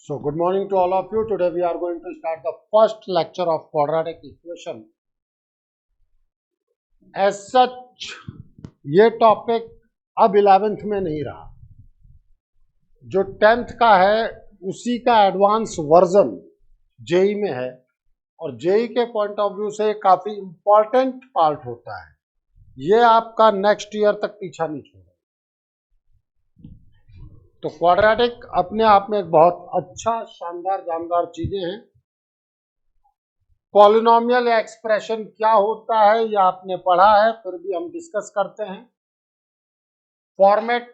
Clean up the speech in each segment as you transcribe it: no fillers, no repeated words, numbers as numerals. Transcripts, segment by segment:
So good morning to all of you. Today we are going to start the first lecture of quadratic equation. As such, ये topic अब 11th में नहीं रहा, जो 10th का है उसी का एडवांस वर्जन जेई में है और जेई के पॉइंट ऑफ व्यू से काफी इंपॉर्टेंट पार्ट होता है। ये आपका नेक्स्ट ईयर तक पीछा नहीं छोड़ेगा। तो क्वाड्रेटिक अपने आप में एक बहुत अच्छा शानदार जानदार चीजें हैं। पॉलिनोमियल एक्सप्रेशन क्या होता है यह आपने पढ़ा है, फिर भी हम डिस्कस करते हैं। फॉर्मेट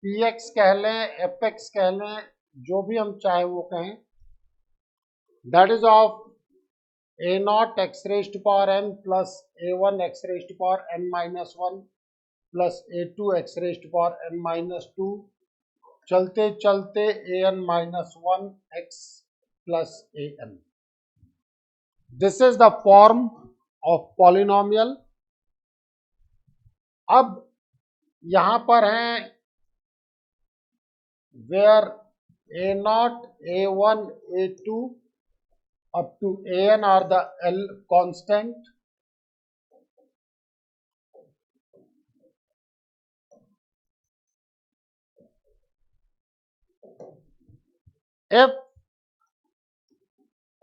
px कह लें, fx कह लें, जो भी हम चाहे वो कहें, that is of a0 x raised to power n plus a1 x raised to power n minus 1 plus a2 x raised to power n minus 2 चलते चलते an minus 1 x plus an. This is the form of polynomial. अब यहां पर हैं where a0, a1, a2 up to an are the L constant. If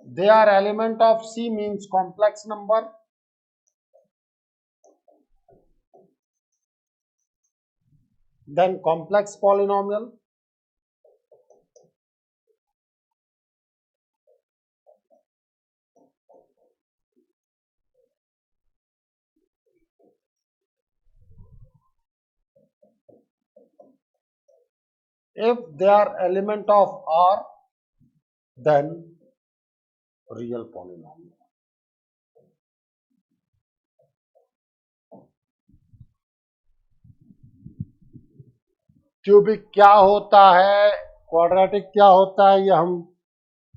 they are element of C means complex number. Then complex polynomial. If they are element of R, then real polynomial. Cubic क्या होता है, quadratic क्या होता है, ये हम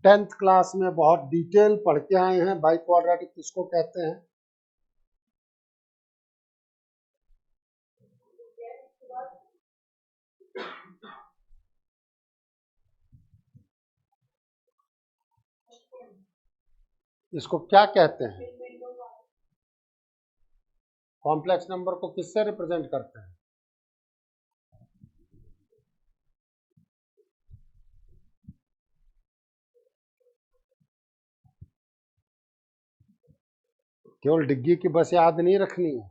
10th class में बहुत डिटेल पढ़ के आए हैं। बाई क्वाड्रेटिक किसको कहते हैं? इसको क्या कहते हैं? कॉम्प्लेक्स नंबर को किससे रिप्रेजेंट करते हैं? केवल डिग्गी की बस याद नहीं रखनी है,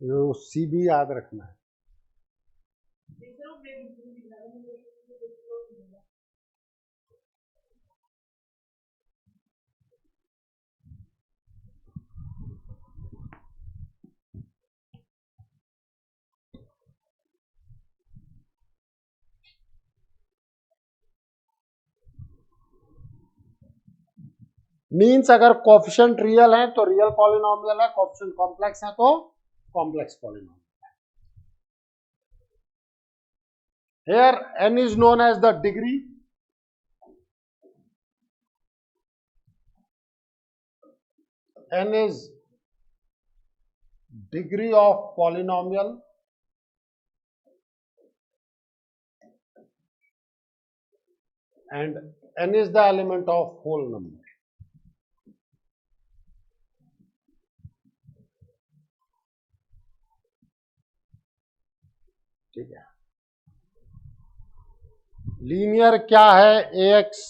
वो सी भी याद रखना है। मीन्स अगर कोफिशिएंट रियल है तो रियल पॉलिनोमियल है, कोफिशिएंट कॉम्प्लेक्स है तो complex polynomial. Here n is known as the degree. N is degree of polynomial and n is the element of whole number. ठीक है। लीनियर क्या है? ax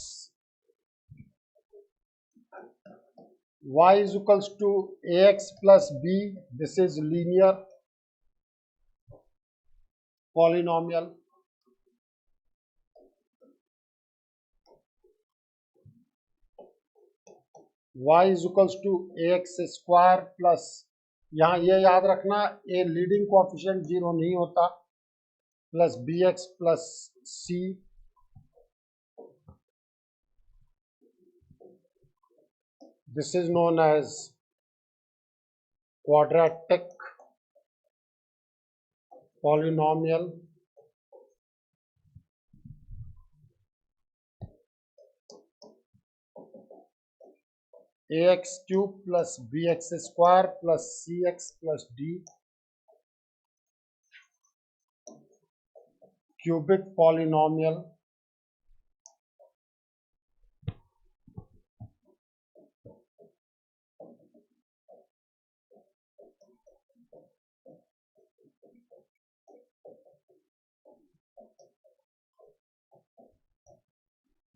y is equals to ax plus b. This is linear polynomial. y is equals to ax square plus, यहाँ ये याद रखना a leading coefficient 0 नहीं होता, plus bx plus c. This is known as quadratic polynomial. ax cube plus bx square plus cx plus d, cubic polynomial.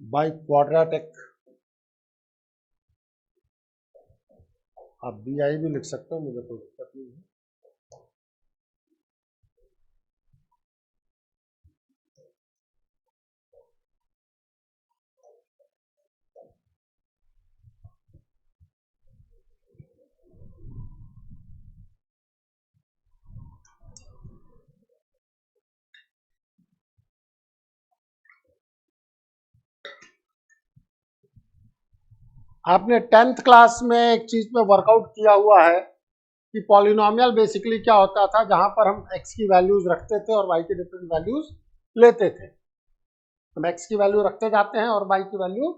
By quadratic, आप BI भी लिख सकते हो, मुझे कोई दिक्कत नहीं है। आपने 10th क्लास में एक चीज पे वर्कआउट किया हुआ है कि पॉलिनोमियल बेसिकली क्या होता था, जहां पर हम x की वैल्यूज रखते थे और y की डिफरेंट वैल्यूज लेते थे। हम x की वैल्यू रखते जाते हैं और y की वैल्यू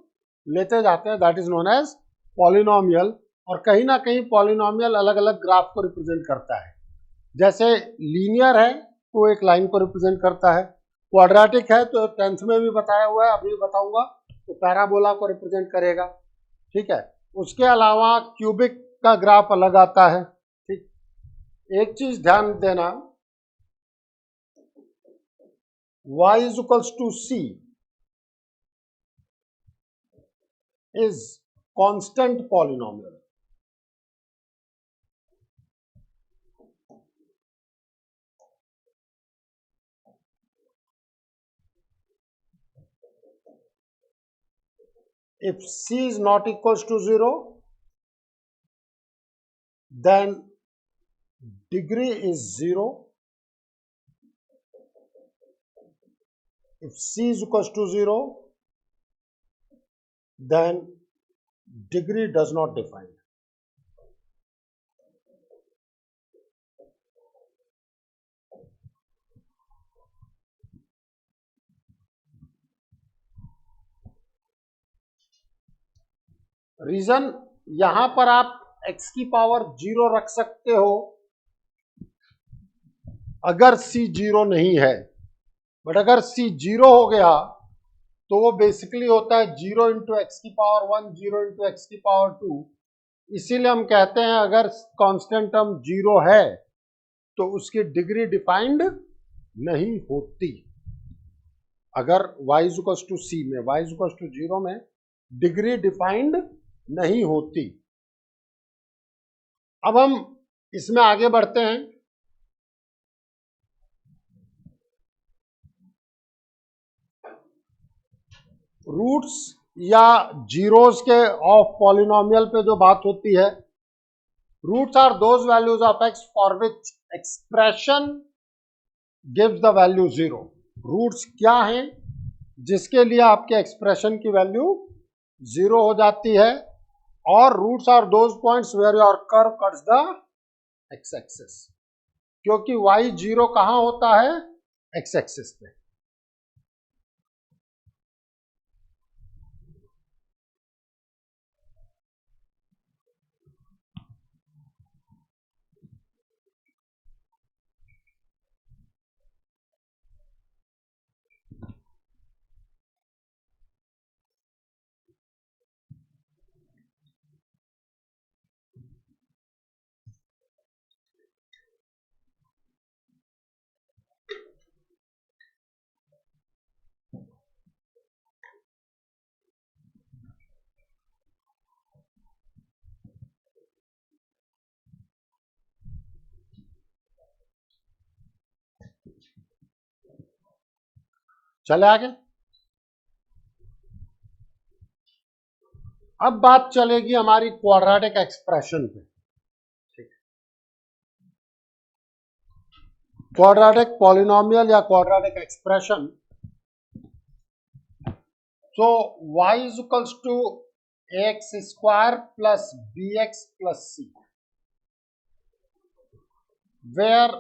लेते जाते हैं, that is known as polynomial. और कहीं ना कहीं पॉलिनोमियल अलग अलग ग्राफ को रिप्रेजेंट करता है। जैसे लीनियर है तो एक लाइन को रिप्रेजेंट करता है, क्वाड्रेटिक है तो 10th में भी बताया हुआ है, अभी भी बताऊंगा, तो पैराबोला को रिप्रेजेंट करेगा। ठीक है, उसके अलावा क्यूबिक का ग्राफ अलग आता है। ठीक, एक चीज ध्यान देना, y is equals to c is constant polynomial. If c is not equals to 0, then degree is 0. If c is equals to 0, then degree does not define. Reason, यहां पर आप x की पावर 0 रख सकते हो अगर c 0 नहीं है, बट अगर c 0 हो गया तो वो बेसिकली होता है 0 इंटू एक्स की पावर 1, 0 इंटू एक्स की पावर 2। इसीलिए हम कहते हैं अगर कांस्टेंट टर्म 0 है तो उसकी डिग्री डिफाइंड नहीं होती। अगर y इक्वल्स टू c में, y इक्वल्स टू 0 में डिग्री डिफाइंड नहीं होती। अब हम इसमें आगे बढ़ते हैं। रूट्स या जीरोस के ऑफ पॉलिनोमियल पे जो बात होती है, roots are those values of x for which expression gives the value 0। Roots क्या हैं जिसके लिए आपके एक्सप्रेशन की वैल्यू 0 हो जाती है, और roots are those points where your curve cuts the x axis, क्योंकि y 0 कहां होता है, एक्स एक्सिस पे। चले आगे। अब बात चलेगी हमारी क्वाड्रेटिक एक्सप्रेशन पे। ठीक, क्वाड्रेटिक पॉलिनोमियल या quadratic expression. So y is equals to ax square plus bx plus c, where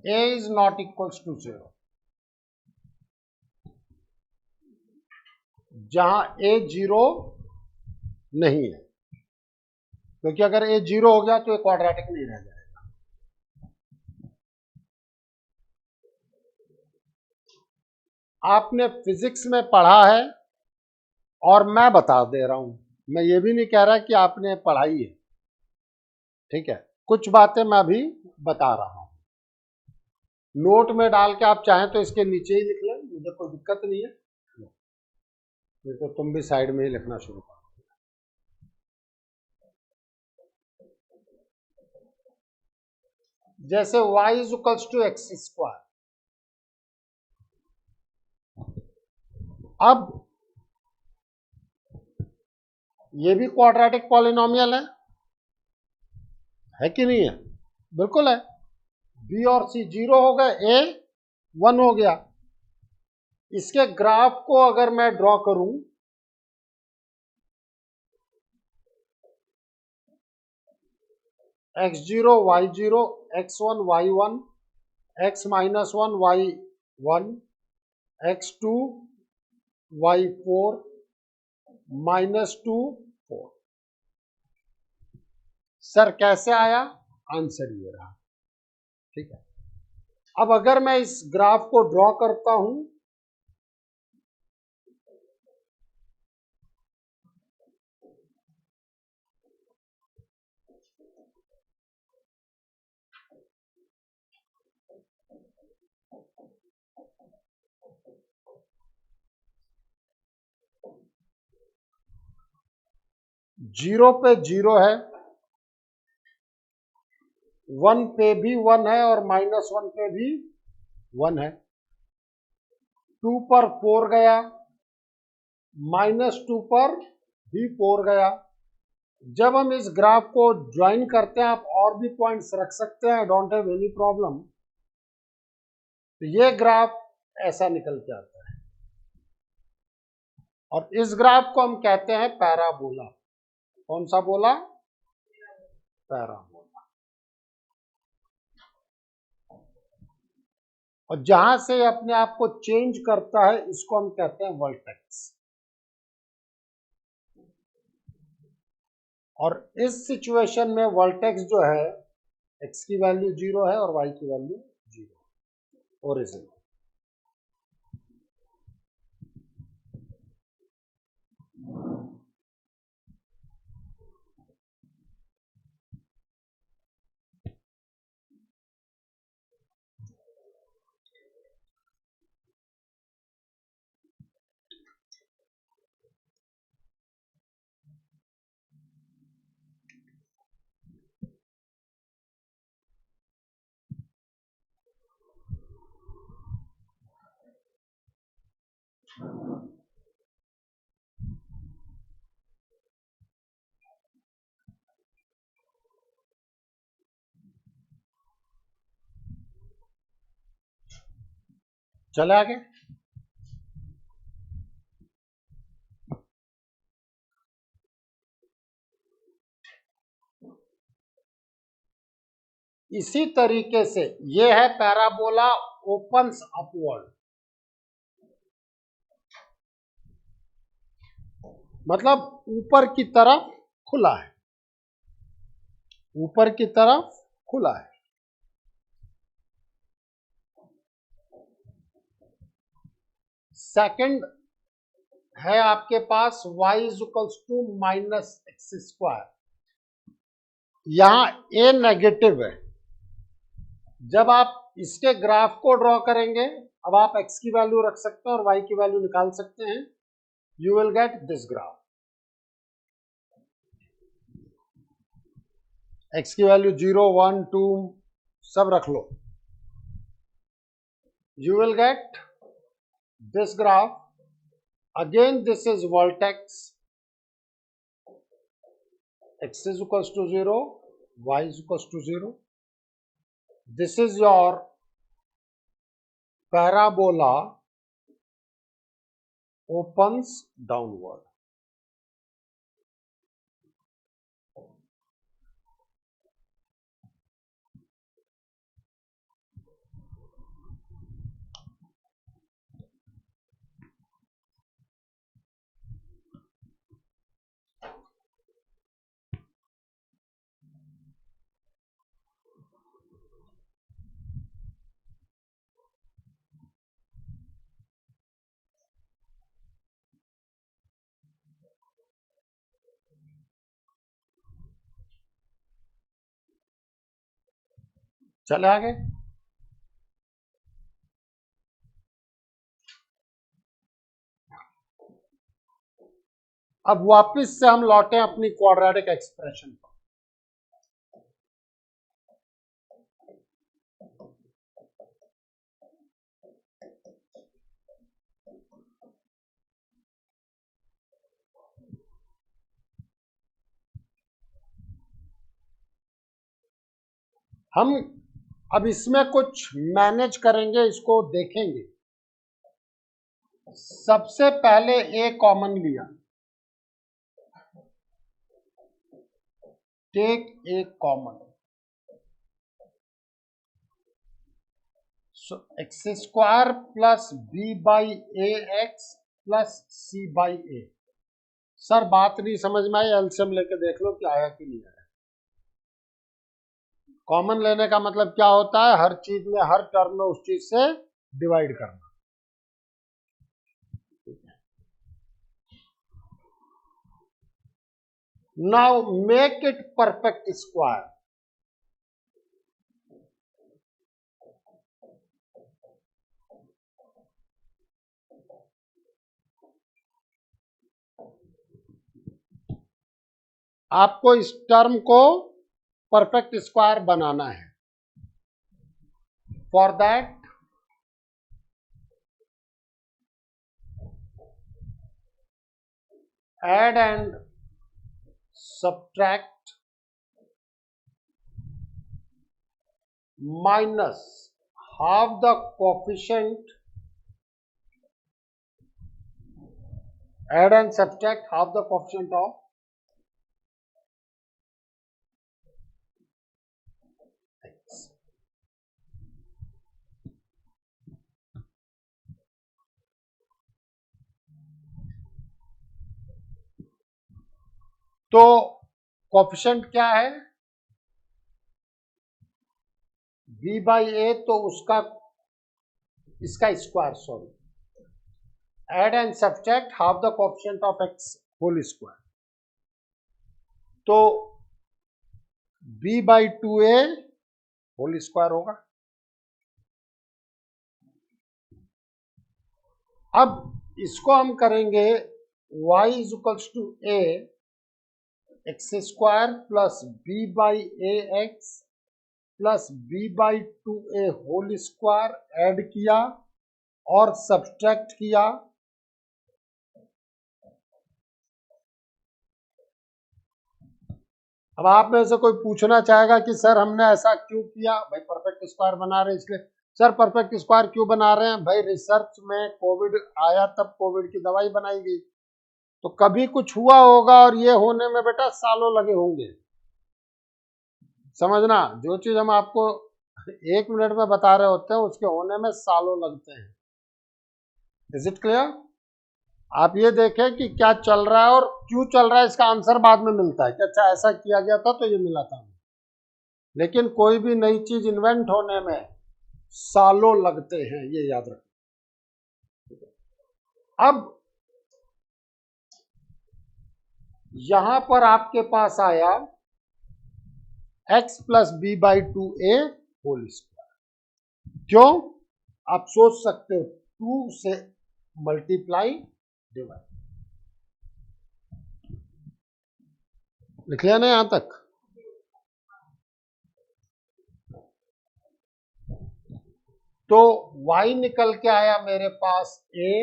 a is not equals to 0, जहां a 0 नहीं है, क्योंकि अगर a 0 हो गया तो ये क्वाड्रेटिक नहीं रह जाएगा। आपने फिजिक्स में पढ़ा है और मैं बता दे रहा हूं, मैं ये भी नहीं कह रहा कि आपने पढ़ाई है। ठीक है, कुछ बातें मैं भी बता रहा हूं, नोट में डाल के आप चाहें तो इसके नीचे ही लिख लें, मुझे कोई दिक्कत नहीं है, फिर तो तुम भी साइड में ही लिखना शुरू करो। जैसे y is equals to x square, अब ये भी क्वाड्रेटिक पॉलिनोमियल है कि नहीं है? बिल्कुल है। b और c 0 हो गए, a 1 हो गया। इसके ग्राफ को अगर मैं ड्रॉ करूं, x0 y0 x1 y1 x minus 1 y1 x2 y4 -2 4। Sir कैसे आया? आंसर ये रहा। ठीक है, अब अगर मैं इस ग्राफ को ड्रॉ करता हूं, जीरो पे जीरो है, 1 पे भी 1 है और -1 पे भी 1 है, 2 पर 4 गया, -2 पर भी 4 गया। जब हम इस ग्राफ को ज्वाइन करते हैं, आप और भी पॉइंट्स रख सकते हैं, I don't have any problem. तो ये ग्राफ ऐसा निकल के आता है और इस ग्राफ को हम कहते हैं पैराबोला। कौन सा बोला? पैराबोला। और जहां से अपने आप को चेंज करता है, इसको हम कहते हैं वर्टेक्स। और इस सिचुएशन में वर्टेक्स जो है, x की वैल्यू 0 है और y की वैल्यू 0, ओरिजिन। चले आगे। इसी तरीके से ये है पैराबोला ओपन्स अपवर्ड, मतलब ऊपर की तरफ खुला है, ऊपर की तरफ खुला है। सेकंड है आपके पास y is equals to -x²। यहां a नेगेटिव है। जब आप इसके ग्राफ को ड्रॉ करेंगे, अब आप x की वैल्यू रख सकते हैं और y की वैल्यू निकाल सकते हैं, you will get this graph. x की वैल्यू 0 1 2 सब रख लो, you will get this graph. Again this is vertex, x is equals to 0, y is equals to 0. This is your parabola opens downward. चले आगे। अब वापस से हम लौटे अपनी क्वाड्रेटिक एक्सप्रेशन पर। हम अब इसमें कुछ मैनेज करेंगे, इसको देखेंगे। सबसे पहले ए कॉमन लिया, take a common, so x square plus b by a x plus c by a. Sir बात नहीं समझ में आई, एलसीएम लेके देख लो कि आया कि नहीं आया। कॉमन लेने का मतलब क्या होता है? हर चीज में, हर टर्म में उस चीज से डिवाइड करना। Now make it perfect square. आपको इस टर्म को परफेक्ट स्क्वायर बनाना है। For that add and subtract minus half the coefficient, add and subtract half the coefficient of x. तो कोफिशिएंट क्या है? b बाई ए, तो उसका, इसका square, sorry, add and subtract half the coefficient of x whole square. तो b by 2a whole square होगा। अब इसको हम करेंगे y is equals to a x square plus b by a x plus b by 2a whole square, add किया और subtract किया। अब आप में से कोई पूछना चाहेगा कि सर हमने ऐसा क्यों किया? भाई परफेक्ट स्क्वायर बना रहे हैं इसलिए। सर परफेक्ट स्क्वायर क्यों बना रहे हैं? भाई रिसर्च में कोविड आया तब कोविड की दवाई बनाई गई, तो कभी कुछ हुआ होगा और ये होने में बेटा सालों लगे होंगे। समझना, जो चीज हम आपको 1 मिनट में बता रहे होते हैं उसके होने में सालों लगते हैं। Is it clear? आप ये देखें कि क्या चल रहा है और क्यों चल रहा है, इसका आंसर बाद में मिलता है कि अच्छा ऐसा किया गया था तो ये मिला था। लेकिन कोई भी नई चीज इन्वेंट होने में सालों लगते हैं, ये याद रखें। अब यहां पर आपके पास आया x plus b by 2a whole square. क्यों? आप सोच सकते हो, 2 से मल्टीप्लाई डिवाइड। लिख लिया ना यहां तक? तो y निकल के आया मेरे पास a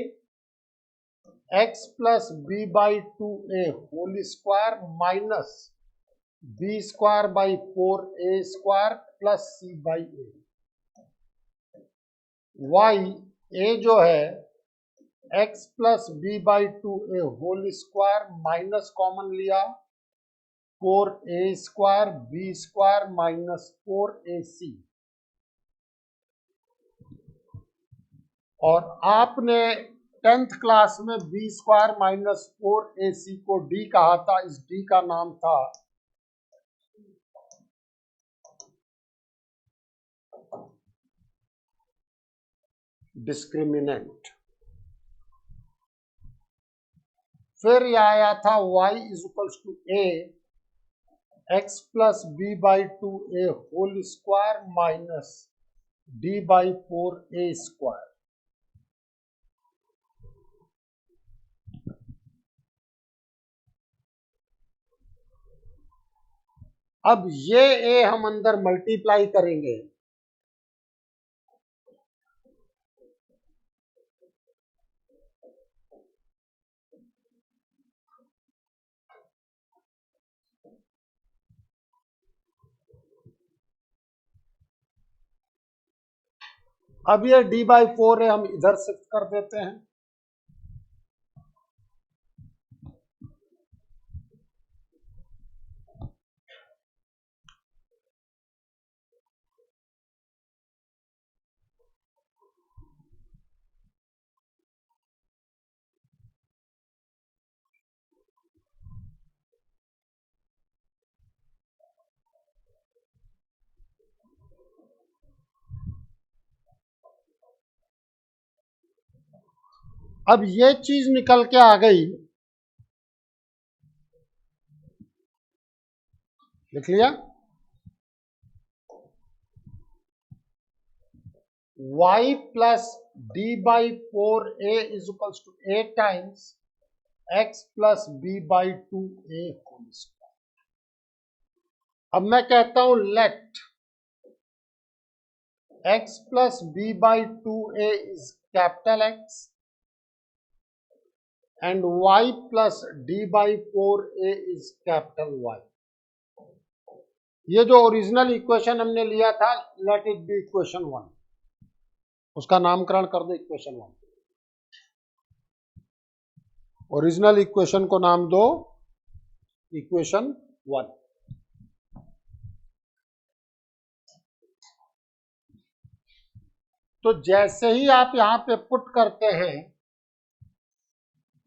x plus b by 2a whole square minus b square by 4a square plus c by a. Y a जो है x plus b by 2a whole square minus common लिया 4a square B square minus 4ac, और आपने 10th class में B square minus 4ac को D कहा था। इस डी का नाम था डिस्क्रिमिनेंट। फिर यह आया था y is equals to a x plus b by 2a whole square minus D by 4a square. अब ये ए हम अंदर मल्टीप्लाई करेंगे, अब ये d/4 है, हम इधर शिफ्ट कर देते हैं। अब ये चीज निकल के आ गई, लिख लिया, y plus d/4a is equals to a times x plus b/2a whole square. अब मैं कहता हूं let x plus b/2a is capital X and y plus d/4a is capital Y। ये जो ओरिजिनल इक्वेशन हमने लिया था, लेट इट बी इक्वेशन 1, उसका नामकरण कर दो इक्वेशन 1। ओरिजिनल इक्वेशन को नाम दो इक्वेशन 1। तो जैसे ही आप यहां पे पुट करते हैं,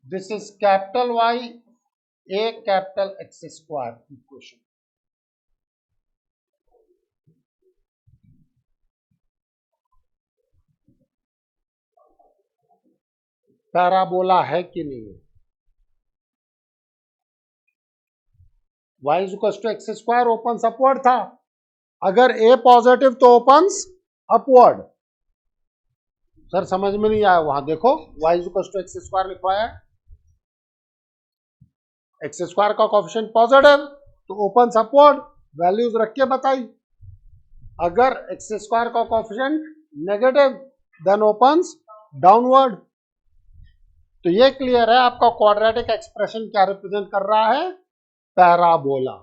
this is capital Y a capital X square equation. Parabola है कि नहीं है? y is equal to x square opens upward था, अगर a पॉजिटिव तो ओपन्स अपवर्ड। सर समझ में नहीं आया, वहां देखो y is equal to x square लिखवाया है, एक्स स्क्वायर का कोएफिशिएंट पॉजिटिव तो ओपन्स अपवर्ड, वैल्यूज रख के बताई। अगर एक्स स्क्वायर का coefficient negative then opens downward. तो ये क्लियर है, आपका क्वाड्रेटिक एक्सप्रेशन क्या रिप्रेजेंट कर रहा है? Parabola.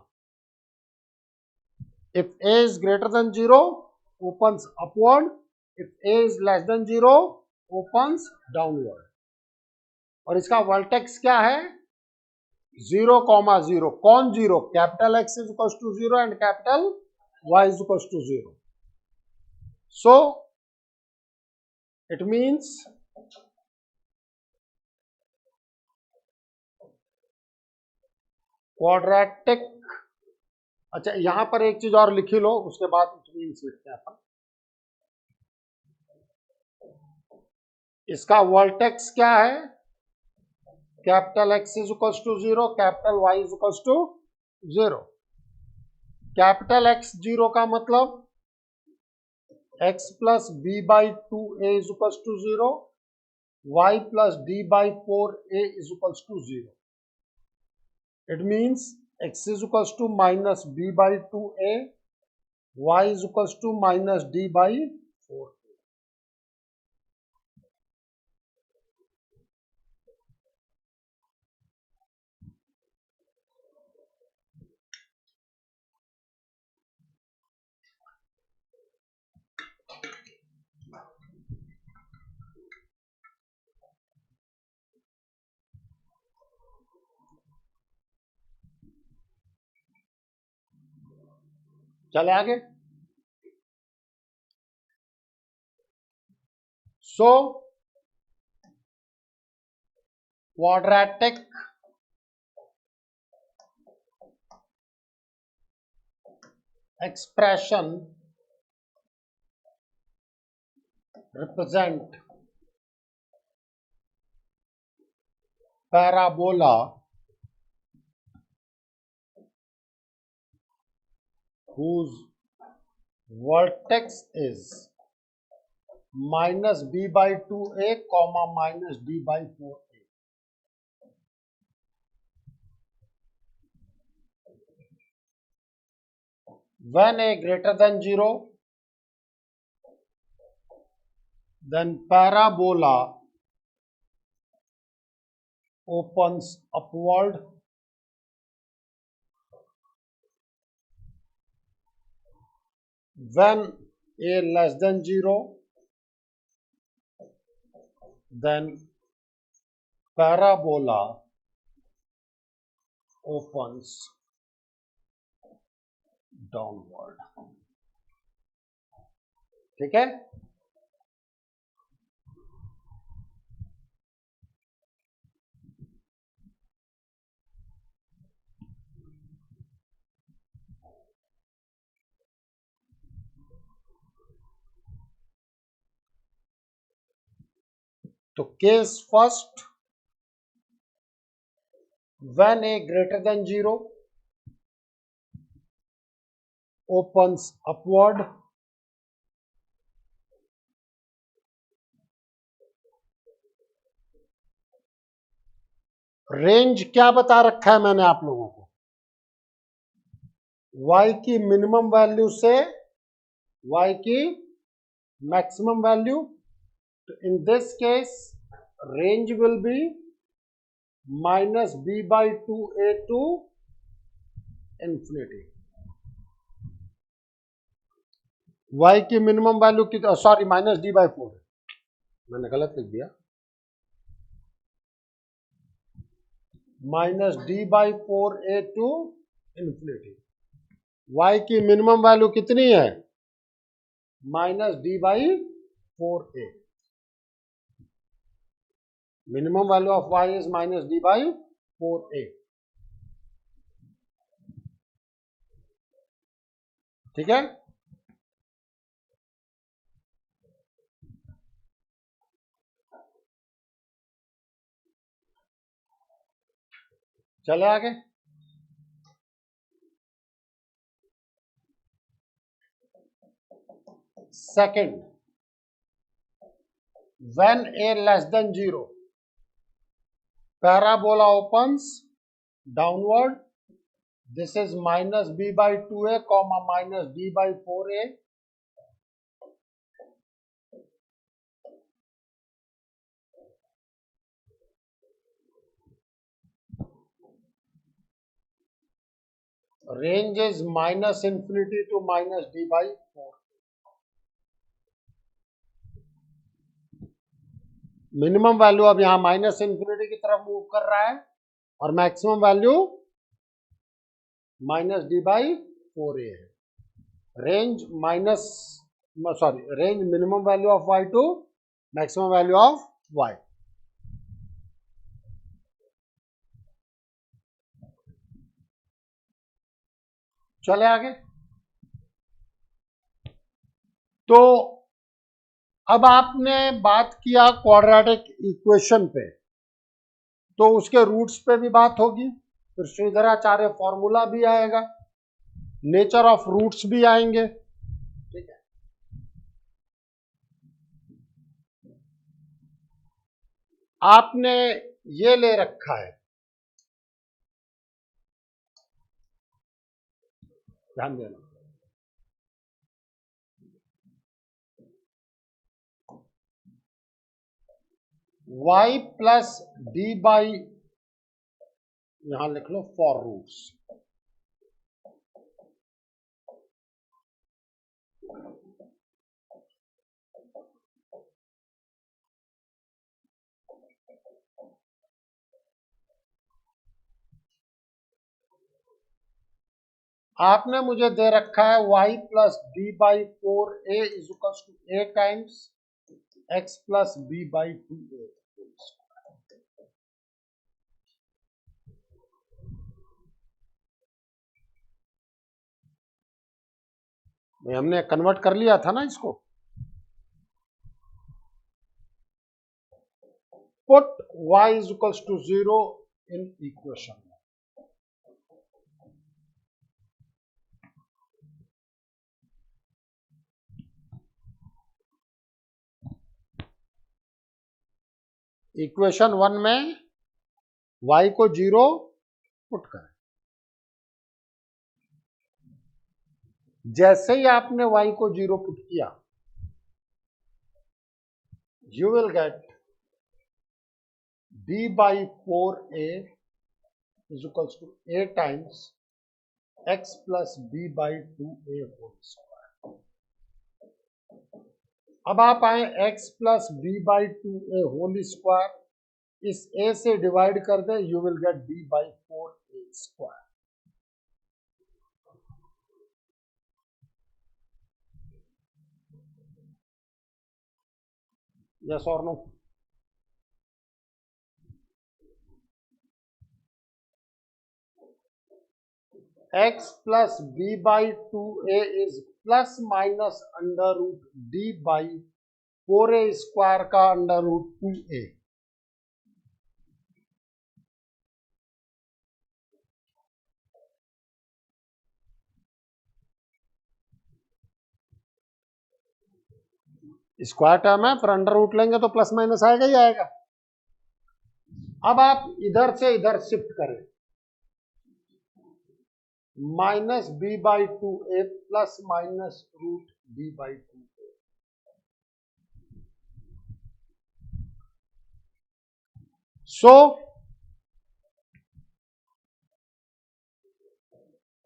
If a is greater than 0 opens upward, if a is less than 0 opens downward। और इसका वर्टेक्स क्या है? 0,0। कौन 0? Capital X is equals to 0 and capital Y is equals to 0। So it means quadratic. अच्छा, यहां पर एक चीज और लिखी लो, उसके बाद इट मीन्स लिखते हैं अपन। इसका वर्टेक्स क्या है? Capital X is equal to 0, capital Y is equal to 0। Capital X 0 का मतलब x plus b/2a is equal to 0, y plus d/4a is equal to 0। It means x is equal to minus b/2a, y is equal to minus d/4। चले आगे। So quadratic expression represent parabola whose vertex is minus b/2a comma minus d/4a। when a greater than 0, then parabola opens upward. When a less than 0, then parabola opens downward. ठीक है? तो case first, when a greater than 0 opens upward, range क्या बता रखा है मैंने आप लोगों को, y की मिनिमम वैल्यू से y की मैक्सिमम वैल्यू. तो in this case range will be -b/2a to infinity. y की मिनिमम वैल्यू की, सॉरी -d/4 मैंने गलत लिख दिया, -d/4a टू इंफिनिटी. y की मिनिमम वैल्यू कितनी है? -d/4a. Minimum value of y is -d/4a. ठीक है? चले आगे. Second, when a less than 0, parabola opens downward. This is -b/2a, -d/4a. Range is -infinity to -d/4. Minimum value अब यहां -infinity की तरफ मूव कर रहा है और मैक्सिमम वैल्यू -d/4a है. Range range minimum value of y to maximum value of y. चले आगे. तो अब आपने बात किया क्वाड्रेटिक इक्वेशन पे, तो उसके रूट्स पे भी बात होगी, फिर श्रीधराचार्य फॉर्मूला भी आएगा, नेचर ऑफ रूट्स भी आएंगे. ठीक है? आपने ये ले रखा है, ध्यान देना, y प्लस d/, यहां लिख लो फॉर रूट्स. आपने मुझे दे रखा है y plus d/4a is equals to a times x plus b/2a. हमने कन्वर्ट कर लिया था ना इसको. Put y is equals to 0 in equation. Equation 1 में y को 0 पुट करें. जैसे ही आपने y को 0 पुट किया, you will get b by 4a is equals to a times x plus b by 2a whole square. अब आप आए x plus b by 2a whole square, इस a से डिवाइड कर दे, you will get b by 4a square. Yes or no? X plus b by 2a is plus minus under root d by 4a square का under root 2a. Square term है, पर under root लेंगे तो plus minus आएगा ही आएगा. अब आप इधर से इधर शिफ्ट करें, minus b by 2a plus minus root b by 2a. So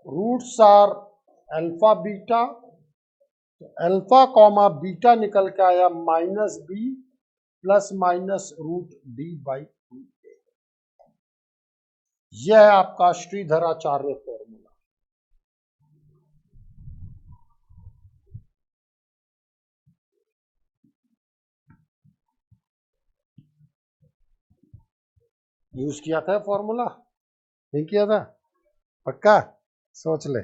roots are alpha beta, alpha comma beta निकल के आया minus b plus minus root D by 2a. यह है आपका श्रीधराचार्य फॉर्मूला. यूज किया था फॉर्मूला? नहीं किया था? पक्का? सोच ले.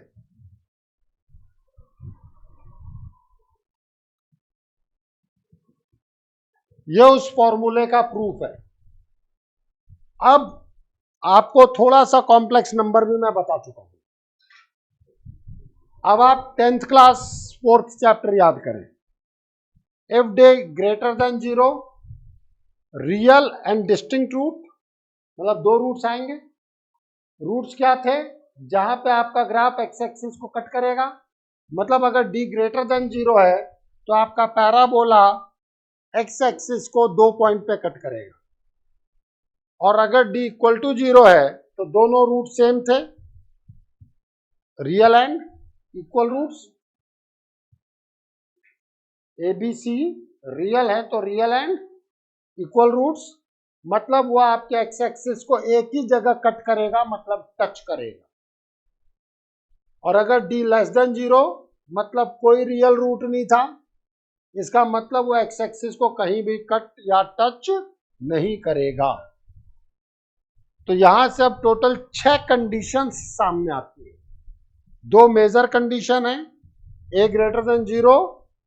यह उस फॉर्मूले का प्रूफ है. अब आपको थोड़ा सा कॉम्प्लेक्स नंबर भी मैं बता चुका हूं. अब आप 10th क्लास 4th चैप्टर याद करें. If d greater than 0, real and distinct root, मतलब दो रूट्स आएंगे. रूट्स क्या थे? जहां पे आपका ग्राफ एक्स एक्सिस को कट करेगा, मतलब अगर d ग्रेटर देन 0 है तो आपका पैराबोला एक्स एक्सिस को 2 पॉइंट पे कट करेगा, और अगर d इक्वल टू 0 है तो दोनों रूट सेम थे, real and equal roots. ABC real है तो रियल एंड इक्वल रूट्स, मतलब वह आपके एक्स एक्सिस को एक ही जगह कट करेगा, मतलब टच करेगा. और अगर d लेस देन 0, मतलब कोई रियल रूट नहीं था, इसका मतलब वो एक्स एक्सिस को कहीं भी कट या टच नहीं करेगा. तो यहां से अब टोटल 6 कंडीशंस सामने आती है. 2 मेजर कंडीशन है, a greater than 0,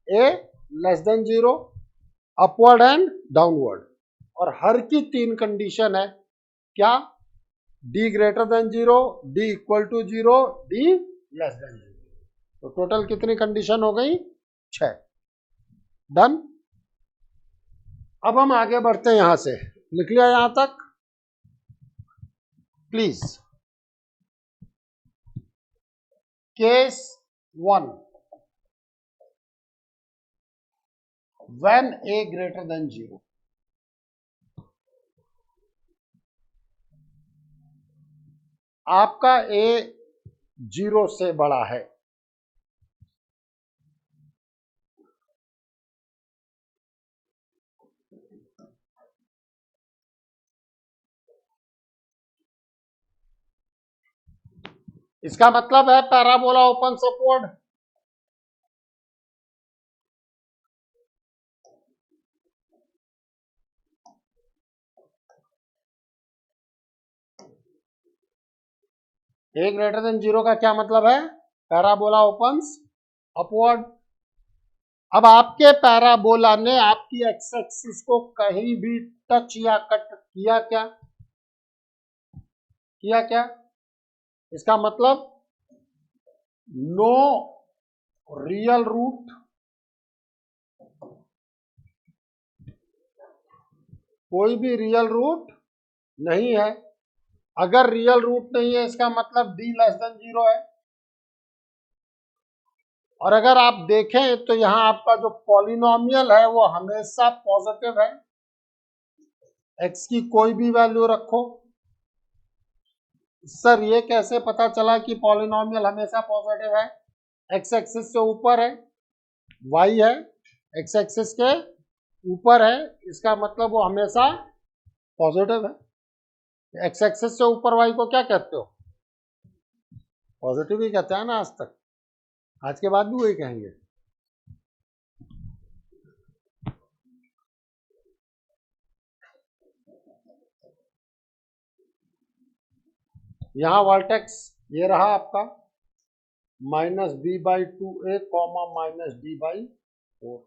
a less than 0, upward and downward. और हर की 3 कंडीशन है. क्या? d greater than 0, d equal to 0, d less than 0. तो टोटल कितनी कंडीशन हो गई? 6. डन. अब हम आगे बढ़ते हैं. यहां से लिख लिया यहां तक please. Case 1, when a greater than 0. आपका a 0 से बड़ा है. इसका मतलब है parabola open upward. a greater than 0 का क्या मतलब है? Parabola opens upward. अब आपके पैराबोला ने आपकी एक्स एक्सिस को कहीं भी टच या कट किया क्या? किया क्या? इसका मतलब नो रियल रूट, कोई भी रियल रूट नहीं है. अगर रियल रूट नहीं है, इसका मतलब d लेस देन 0 है. और अगर आप देखें तो यहां आपका जो पॉलिनोमियल है वो हमेशा पॉजिटिव है। x की कोई भी वैल्यू रखो। सर ये कैसे पता चला कि पॉलिनोमियल हमेशा पॉजिटिव है? x एक्सिस से ऊपर है, y है, x एक्सिस के ऊपर है, इसका मतलब वो हमेशा पॉजिटिव है। x एक्सिस से ऊपर y को क्या कहते हो? पॉजिटिव ही कहते हैं ना आज तक, आज के बाद भी वही कहेंगे। यहां वर्टेक्स ये रहा आपका -b/2a, -d/4।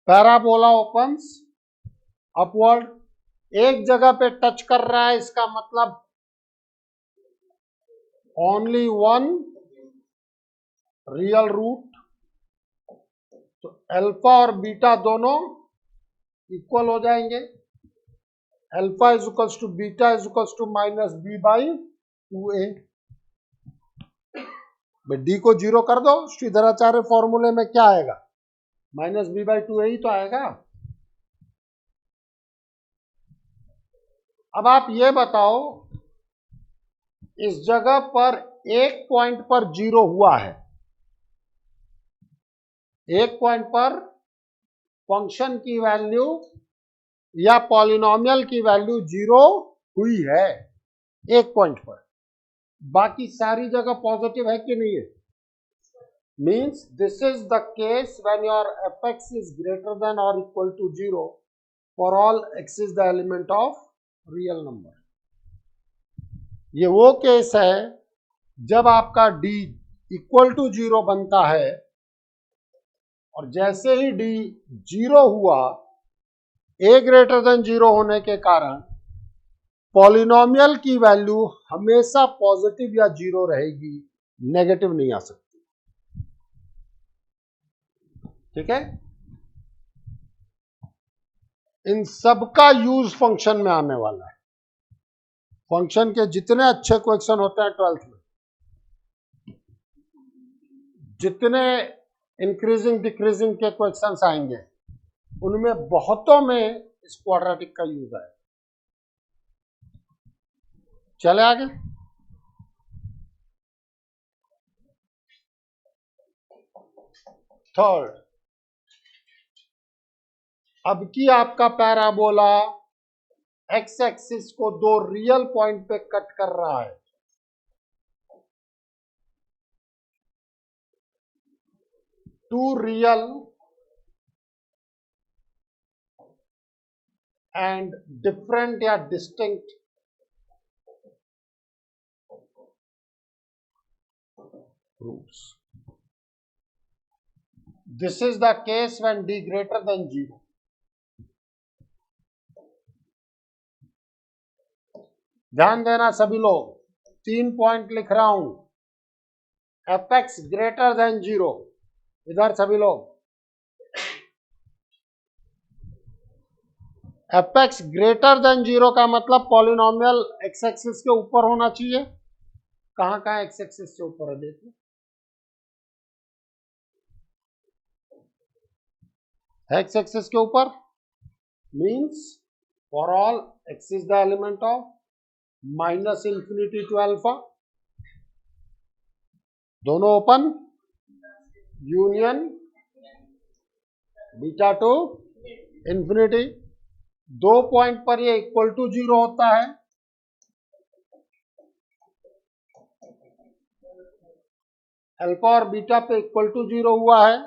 Parabola opens upward, एक जगह पे टच कर रहा है, इसका मतलब ओनली वन रियल रूट। तो अल्फा और बीटा दोनों इक्वल हो जाएंगे। Alpha is equals to beta is equals to -b/2a। D को जीरो कर दो, श्रीधराचार्य फॉर्मूले में क्या आएगा? -b/2a ही तो आएगा। अब आप ये बताओ, इस जगह पर एक पॉइंट पर जीरो हुआ है, एक पॉइंट पर फंक्शन की वैल्यू या पॉलिनोमियल की वैल्यू जीरो हुई है एक पॉइंट पर, बाकी सारी जगह पॉजिटिव है कि नहीं है? Means this is the case when your fx is greater than और equal to 0 for all x is the element of real number. ये वो केस है जब आपका d इक्वल टू 0 बनता है, और जैसे ही d 0 हुआ, a ग्रेटर देन 0 होने के कारण पॉलिनोमियल की वैल्यू हमेशा पॉजिटिव या जीरो रहेगी, नेगेटिव नहीं आ सकती। ठीक है, इन सबका यूज फंक्शन में आने वाला है। फंक्शन के जितने अच्छे क्वेश्चन होते हैं 12th में, जितने इंक्रीजिंग डिक्रीजिंग के क्वेश्चंस आएंगे, उनमें बहुतों में इस क्वाड्रेटिक का यूज है। चले आगे। थर्ड, अब की आपका पैराबोला एक्स एक्सिस को दो रियल पॉइंट पे कट कर रहा है। टू रियल एंड डिफरेंट या distinct roots. This is the case when d greater than 0। ध्यान देना सभी लोग, 3 पॉइंट लिख रहा हूं। fx ग्रेटर देन 0, इधर सभी लोग, fx ग्रेटर देन 0 का मतलब पॉलिनोमियल x एक्सिस के ऊपर होना चाहिए। कहां कहां x एक्सिस से ऊपर है देखिए, x एक्सिस के ऊपर, means for all x is the element of -∞ to alpha, दोनों ओपन, union beta to infinity. 2 point पर ये इक्वल टू 0 होता है। अल्फा और बीटा पे इक्वल टू 0 हुआ है,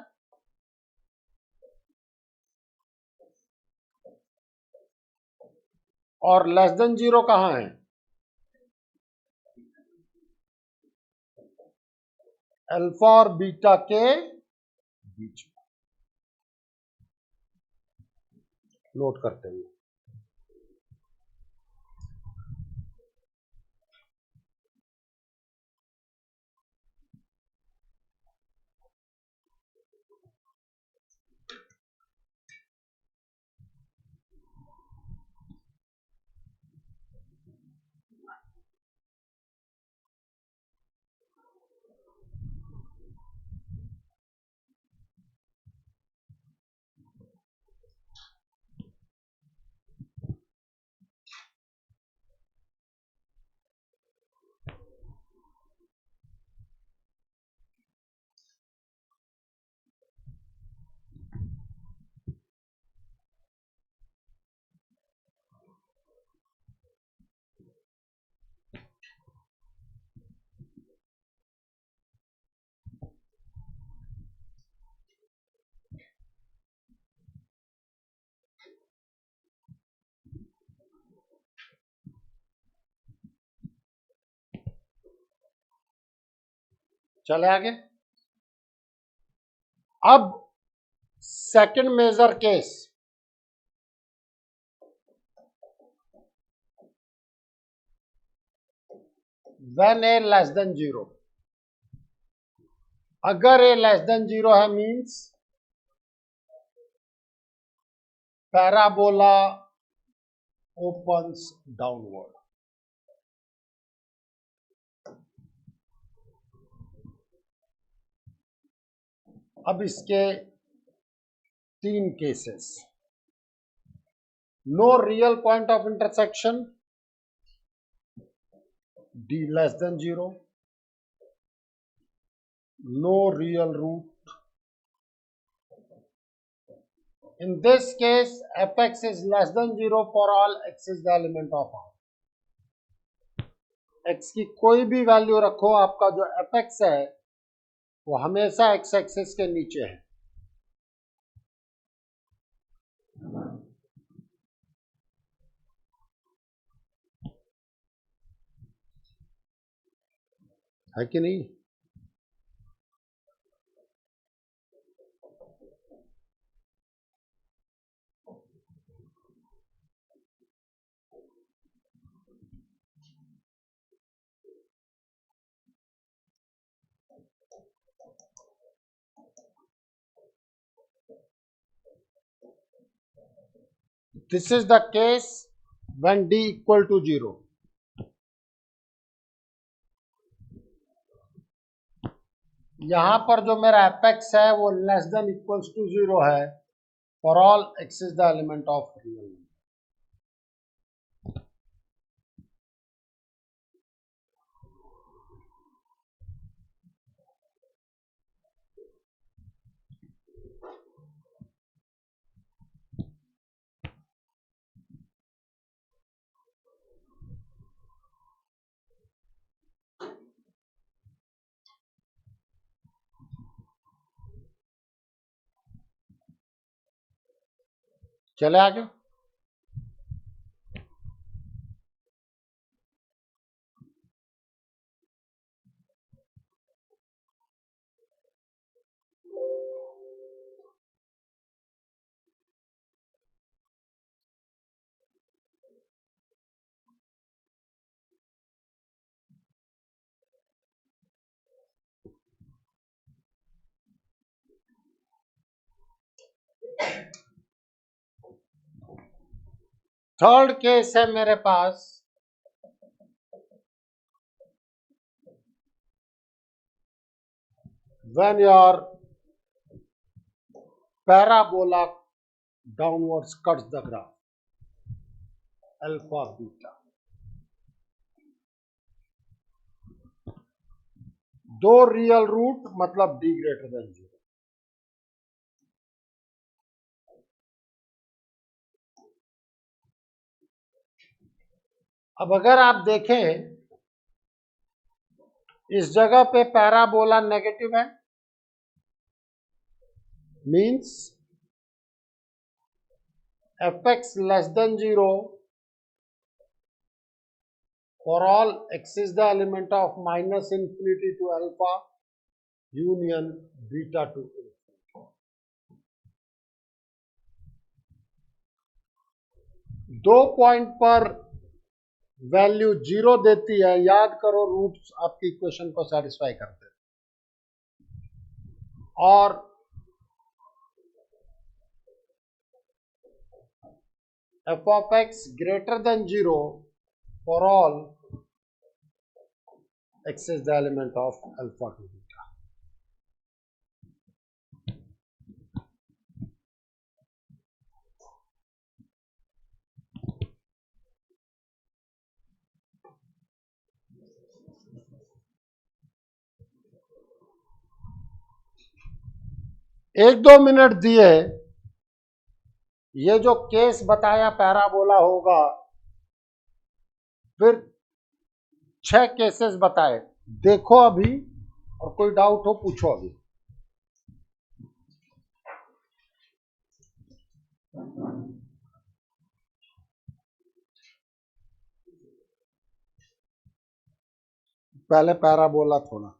और लेस देन 0 कहां है? अल्फा और बीटा के बीच में नोट करते हुए। चले आगे। अब second major case, when a less than 0, अगर ए लेस देन 0 है मींस पैराबोला opens downward। अब इसके तीन cases, no real point of intersection d less than 0, no real root। In this case fx is less than 0 for all x is the element of R। x की कोई भी value रखो, आपका जो fx है वो हमेशा x एक्सिस के नीचे है कि नहीं? This is the case when d equal to 0। यहां पर जो मेरा fx है वो लेस देन इक्वल्स टू 0 है for all x is the element of real number. चले आगे। थर्ड केस है मेरे पास, when your parabola downwards cuts the graph alpha beta। दो रियल रूट मतलब d ग्रेटर देन 0। अब अगर आप देखें इस जगह पे पैराबोला नेगेटिव है, means fx less than 0 for all x is the element of minus infinity to alpha union beta to दो पॉइंट पर वैल्यू 0 देती है, याद करो रूट्स आपकी इक्वेशन को सेटिस्फाई करते हैं। और f of x greater than 0 for all x is the element of alpha to beta. एक दो मिनट दिए, ये जो केस बताया पैराबोला होगा, फिर 6 केसेस बताए, देखो अभी, और कोई डाउट हो पूछो अभी। पहले पैराबोला थोड़ा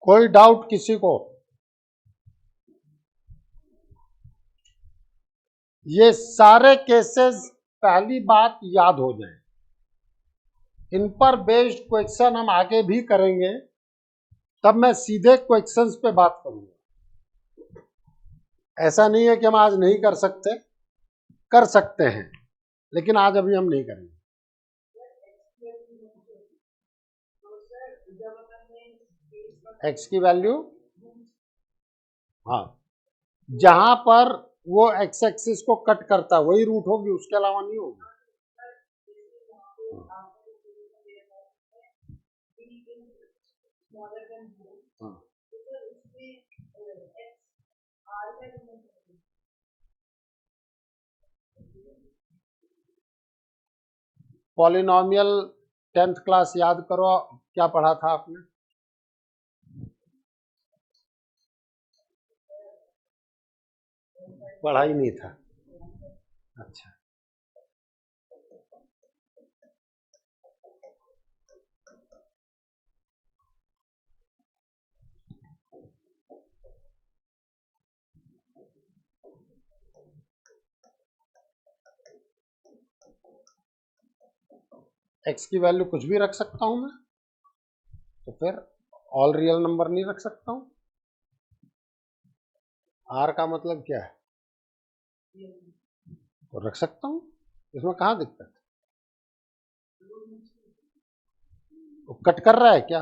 कोई डाउट किसी को? ये सारे केसेस पहली बात याद हो जाए, इन पर बेस्ड क्वेश्चन हम आगे भी करेंगे, तब मैं सीधे क्वेश्चंस पे बात करूंगा। ऐसा नहीं है कि हम आज नहीं कर सकते, कर सकते हैं, लेकिन आज अभी हम नहीं करेंगे। एक्स की वैल्यू, हाँ, जहां पर वो एक्स एक्सिस को कट करता वही रूट होगी, उसके अलावा नहीं होगी। पॉलिनोमियल 10th क्लास याद करो, क्या पढ़ा था आपने? पढ़ा ही नहीं था। अच्छा, एक्स की वैल्यू कुछ भी रख सकता हूं मैं, तो फिर ऑल रियल नंबर नहीं रख सकता हूं। आर का मतलब क्या है? तो रख सकता हूं, इसमें कहां दिक्कत है? वो कट कर रहा है क्या?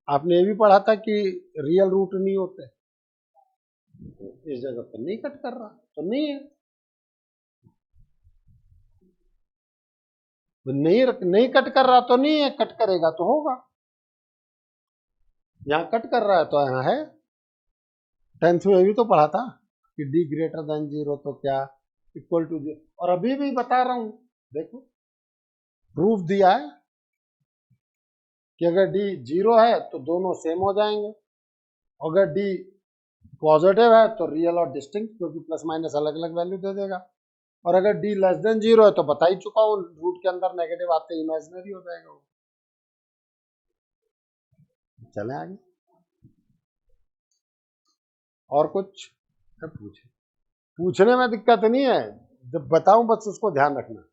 आपने ये भी पढ़ा था कि रियल रूट नहीं होते, इस जगह पर नहीं कट कर रहा, तो नहीं है। नहीं नहीं कट कर रहा तो नहीं है, कट करेगा तो होगा। यहाँ कट कर रहा है तो यहाँ है। 10th में भी तो पढ़ा था कि d ग्रेटर देन 0 तो क्या, इक्वल टू 0। और अभी भी बता रहा हूं, देखो प्रूफ दिया है कि अगर d 0 है तो दोनों सेम हो जाएंगे, अगर d पॉजिटिव है तो रियल और डिस्टिंक्ट, क्योंकि प्लस माइनस अलग अलग वैल्यू दे देगा। और अगर d लेस देन 0 है तो बता ही चुका हूं, रूट के अंदर नेगेटिव आते इमेजिनरी हो जाएगा वो। चले आगे, और कुछ पूछे, पूछने में दिक्कत नहीं है, जब बताऊं बस उसको ध्यान रखना।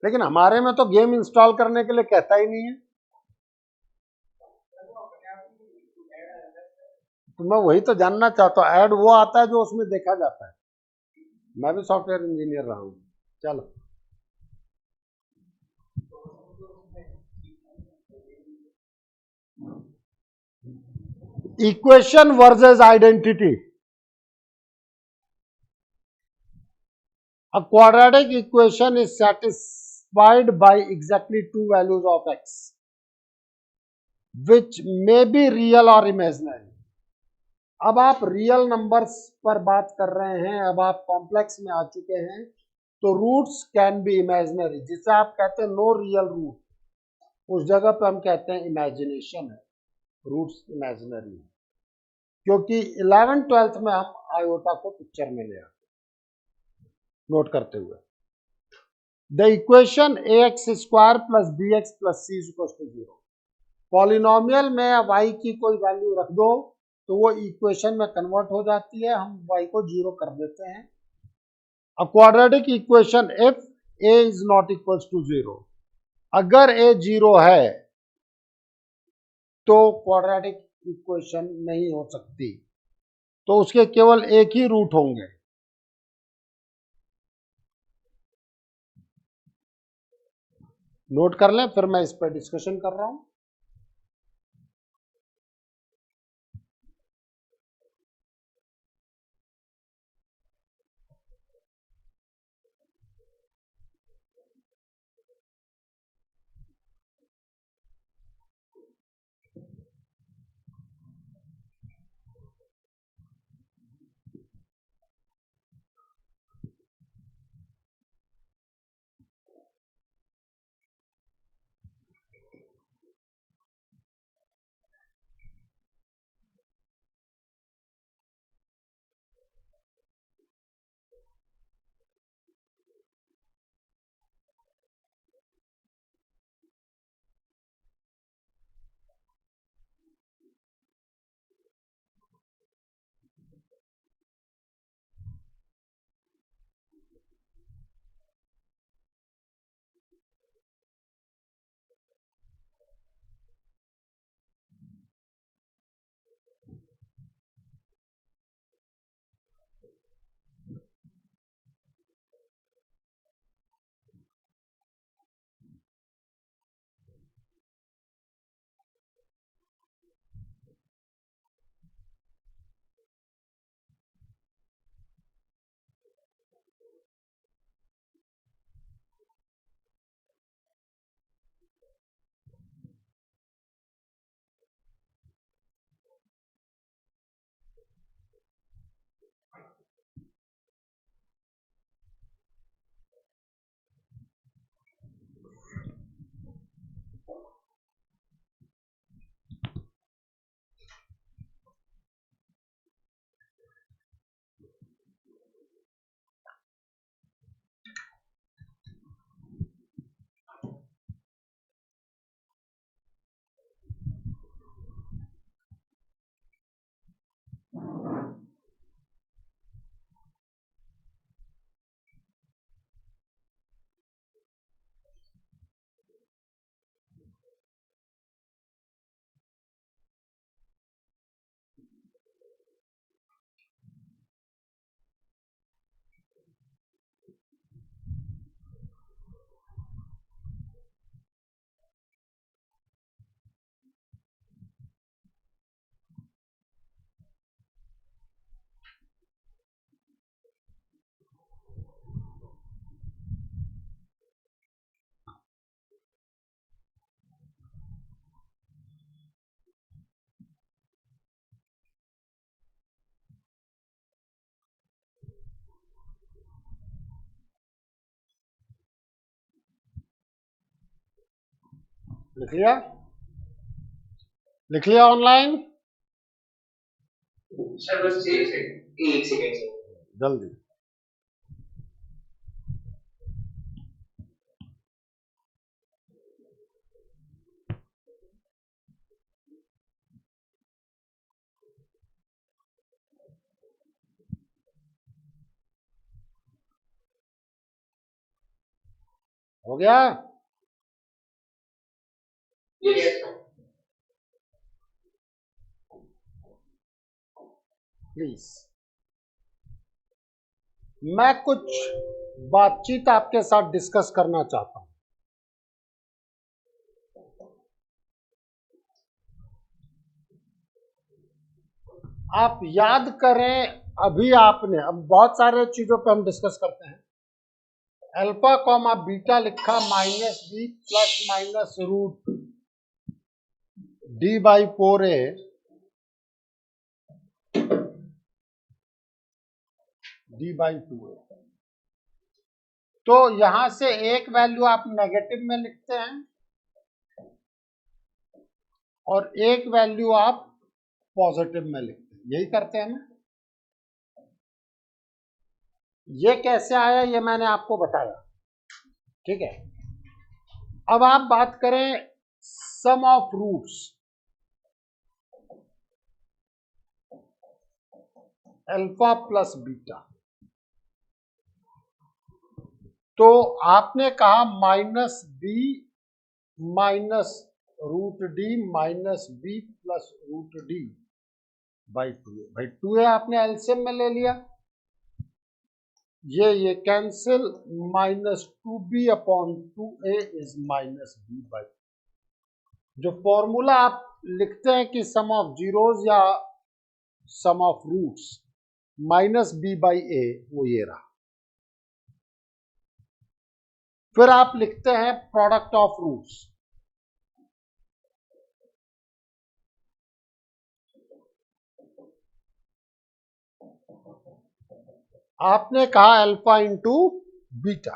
लेकिन हमारे में तो गेम इंस्टॉल करने के लिए कहता ही नहीं है, तो मैं वही तो जानना चाहता हूं। ऐड वो आता है जो उसमें देखा जाता है। मैं भी सॉफ्टवेयर इंजीनियर रहा हूं। चलो, equation versus identity. A quadratic equation is satisfied by exactly two values of x, which may be real or imaginary. अब आप रियल नंबर्स पर बात कर रहे हैं, अब आप कॉम्प्लेक्स में आ चुके हैं, तो रूट्स कैन बी इमेजिनरी, जिसे आप कहते हैं नो रियल रूट, उस जगह पे हम कहते हैं इमेजिनेशन है, रूट्स इमेजिनरी है। क्योंकि 11th-12th में हम आयोटा को पिक्चर में ले आते, नोट करते हुए। The equation ax square plus b x plus c equal to 0, polynomial में y की कोई वैल्यू रख दो तो वो इक्वेशन में कन्वर्ट हो जाती है, हम y को 0 कर देते हैं। A quadratic equation if a is not equal to 0, अगर a 0 है तो क्वाड्रेटिक इक्वेशन नहीं हो सकती, तो उसके केवल एक ही रूट होंगे। नोट कर लें, फिर मैं इस पर डिस्कशन कर रहा हूं। लिख लिया? लिख लिया ऑनलाइन? सर बस एक सेकेंड सर। जल्दी। हो गया? यस प्लीज, मैं कुछ बातचीत आपके साथ डिस्कस करना चाहता हूं। आप याद करें, अभी आपने, अब बहुत सारे चीजों पे हम डिस्कस करते हैं। अल्फा कॉमा बीटा लिखा minus b plus minus root D by 4a d by 2a। तो यहां से एक वैल्यू आप नेगेटिव में लिखते हैं और एक वैल्यू आप पॉजिटिव में लिखते हैं, यही करते हैं ना? ये कैसे आया ये मैंने आपको बताया, ठीक है। अब आप बात करें sum of roots. Alpha plus beta, तो आपने कहा minus b minus root D minus b plus root D by 2a। भाई 2a आपने एलसीएम में ले लिया, ये cancel, minus 2b upon 2a is minus b by. जो फॉर्मूला आप लिखते हैं कि सम ऑफ जीरोज या sum of roots minus b by a, वो ये रहा। फिर आप लिखते हैं प्रोडक्ट ऑफ रूट्स। आपने कहा अल्फा इंटू बीटा,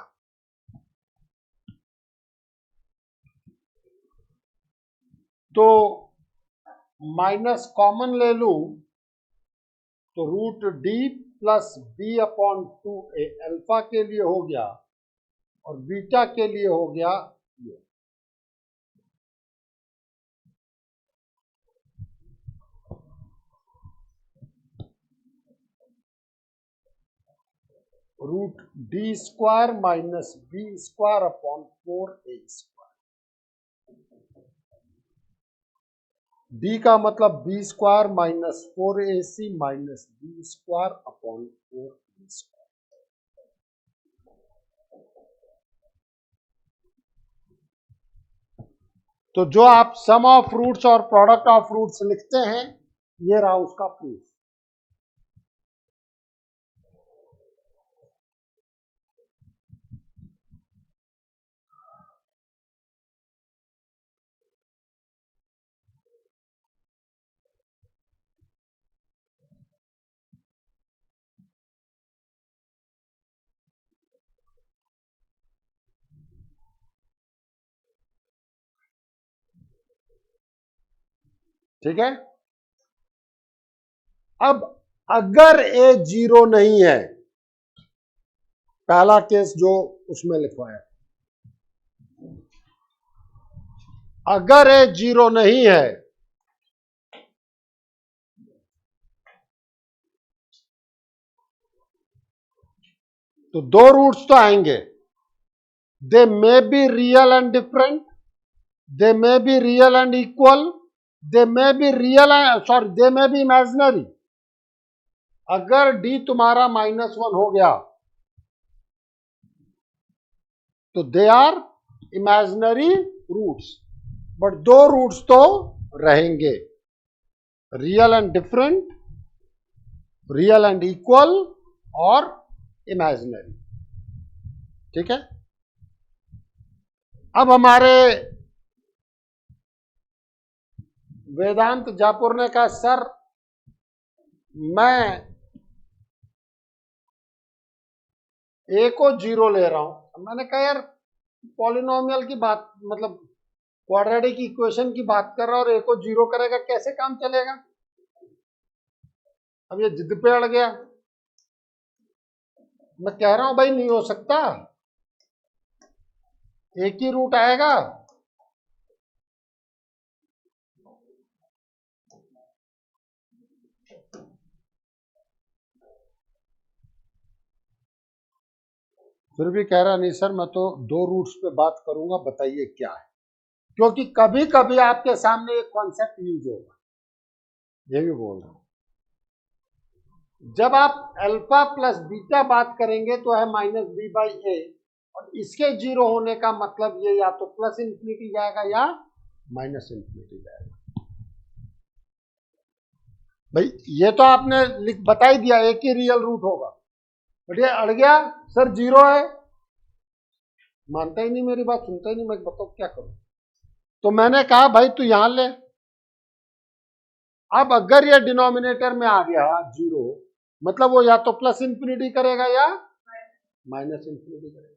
तो माइनस कॉमन ले लूं तो root d plus b upon 2a alpha के लिए हो गया और बीटा के लिए हो गया ये। Root d square minus b square upon 4a square. D का मतलब b square minus 4ac minus b square upon 4a square. तो जो आप सम ऑफ रूट्स और प्रोडक्ट ऑफ रूट्स लिखते हैं, ये रहा उसका प्रूफ। ठीक है। अब अगर ए जीरो नहीं है, पहला केस जो उसमें लिखवाया, अगर ए जीरो नहीं है तो दो रूट्स तो आएंगे। They may be real and different, they may be real and equal, they may be real and sorry they may be imaginary. अगर डी तुम्हारा -1 हो गया तो they are imaginary roots, but दो रूट्स तो रहेंगे, real and different, real and equal और imaginary. ठीक है। अब हमारे वेदांत जापुर ने कहा सर मैं ए को जीरो ले रहा हूं। मैंने कहा यार पॉलिनोमियल की बात, मतलब क्वाड्रेटिक इक्वेशन की बात कर रहा है और ए को जीरो करेगा, कैसे काम चलेगा? अब ये जिद पे अड़ गया। मैं कह रहा हूं भाई नहीं हो सकता, एक ही रूट आएगा। फिर भी कह रहा नहीं सर मैं तो दो रूट्स पे बात करूंगा, बताइए क्या है। क्योंकि कभी कभी आपके सामने एक कॉन्सेप्ट यूज होगा, ये भी बोल रहा हूं। जब आप अल्फा प्लस बीटा बात करेंगे तो है माइनस बी बाई ए, और इसके जीरो होने का मतलब ये या तो प्लस इंफिनिटी जाएगा या माइनस इंफिनिटी जाएगा। भाई ये तो आपने बता ही दिया एक ही रियल रूट होगा, बट ये अड़ गया सर जीरो है, मानता ही नहीं मेरी बात, सुनता ही नहीं, मैं बताओ क्या करूं। तो मैंने कहा भाई तू यहां ले। अब अगर ये डिनोमिनेटर में आ गया जीरो, मतलब वो या तो प्लस इंफिनिटी करेगा या माइनस इंफिनिटी करेगा।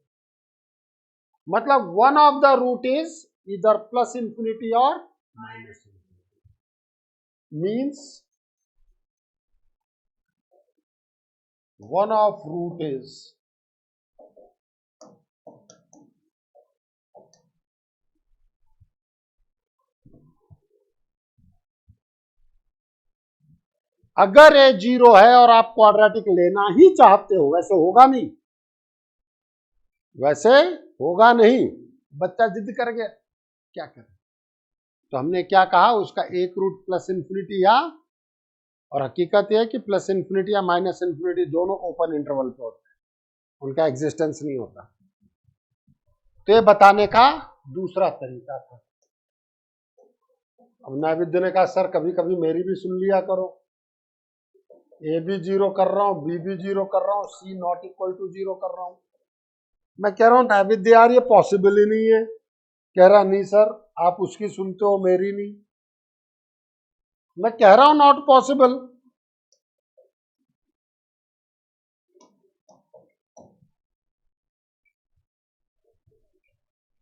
मतलब one of the root is इधर प्लस इंफिनिटी और minus infinity, means one of root is अगर ये जीरो है और आप क्वाड्रेटिक लेना ही चाहते हो, वैसे होगा नहीं, वैसे होगा नहीं, बच्चा जिद कर गया, क्या करें। तो हमने क्या कहा, उसका एक रूट प्लस इंफिनिटी या, और हकीकत यह है कि प्लस इंफिनिटी या माइनस इंफिनिटी दोनों ओपन इंटरवल पे होते हैं, उनका एग्जिस्टेंस नहीं होता। तो ये बताने का दूसरा तरीका था। अब नैविद्य ने कहा सर कभी कभी मेरी भी सुन लिया करो, ए भी जीरो कर रहा हूं, बी भी जीरो कर रहा हूं, सी नॉट इक्वल टू जीरो कर रहा हूं। मैं कह रहा हूं नैविद्य यार ये पॉसिबल ही नहीं है। कह रहा नहीं सर आप उसकी सुनते हो मेरी नहीं। मैं कह रहा हूं नॉट पॉसिबल।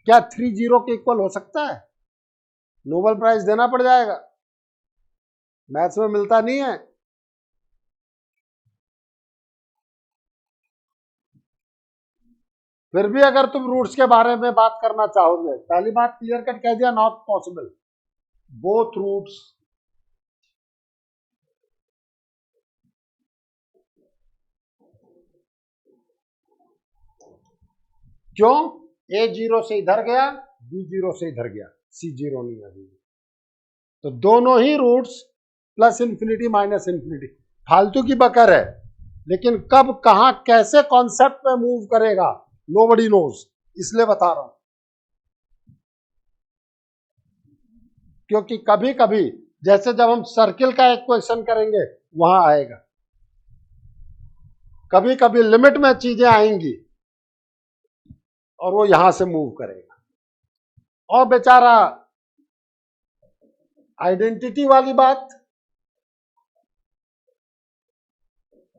क्या 3 जीरो के इक्वल हो सकता है? नोबेल प्राइज देना पड़ जाएगा, मैथ्स में मिलता नहीं है। फिर भी अगर तुम रूट्स के बारे में बात करना चाहोगे, पहली बात क्लियर कट कह दिया नॉट पॉसिबल, बोथ रूट्स। क्यों? ए जीरो से इधर गया, बी जीरो से इधर गया, सी जीरो नहीं है अभी। तो दोनों ही roots plus infinity minus infinity, फालतू की बकर है, लेकिन कब कहां कैसे कॉन्सेप्ट में मूव करेगा नोबडी नोज, इसलिए बता रहा हूं। क्योंकि कभी कभी जैसे जब हम सर्किल का एक क्वेश्चन करेंगे वहां आएगा, कभी कभी लिमिट में चीजें आएंगी और वो यहां से मूव करेगा। और बेचारा आइडेंटिटी वाली बात,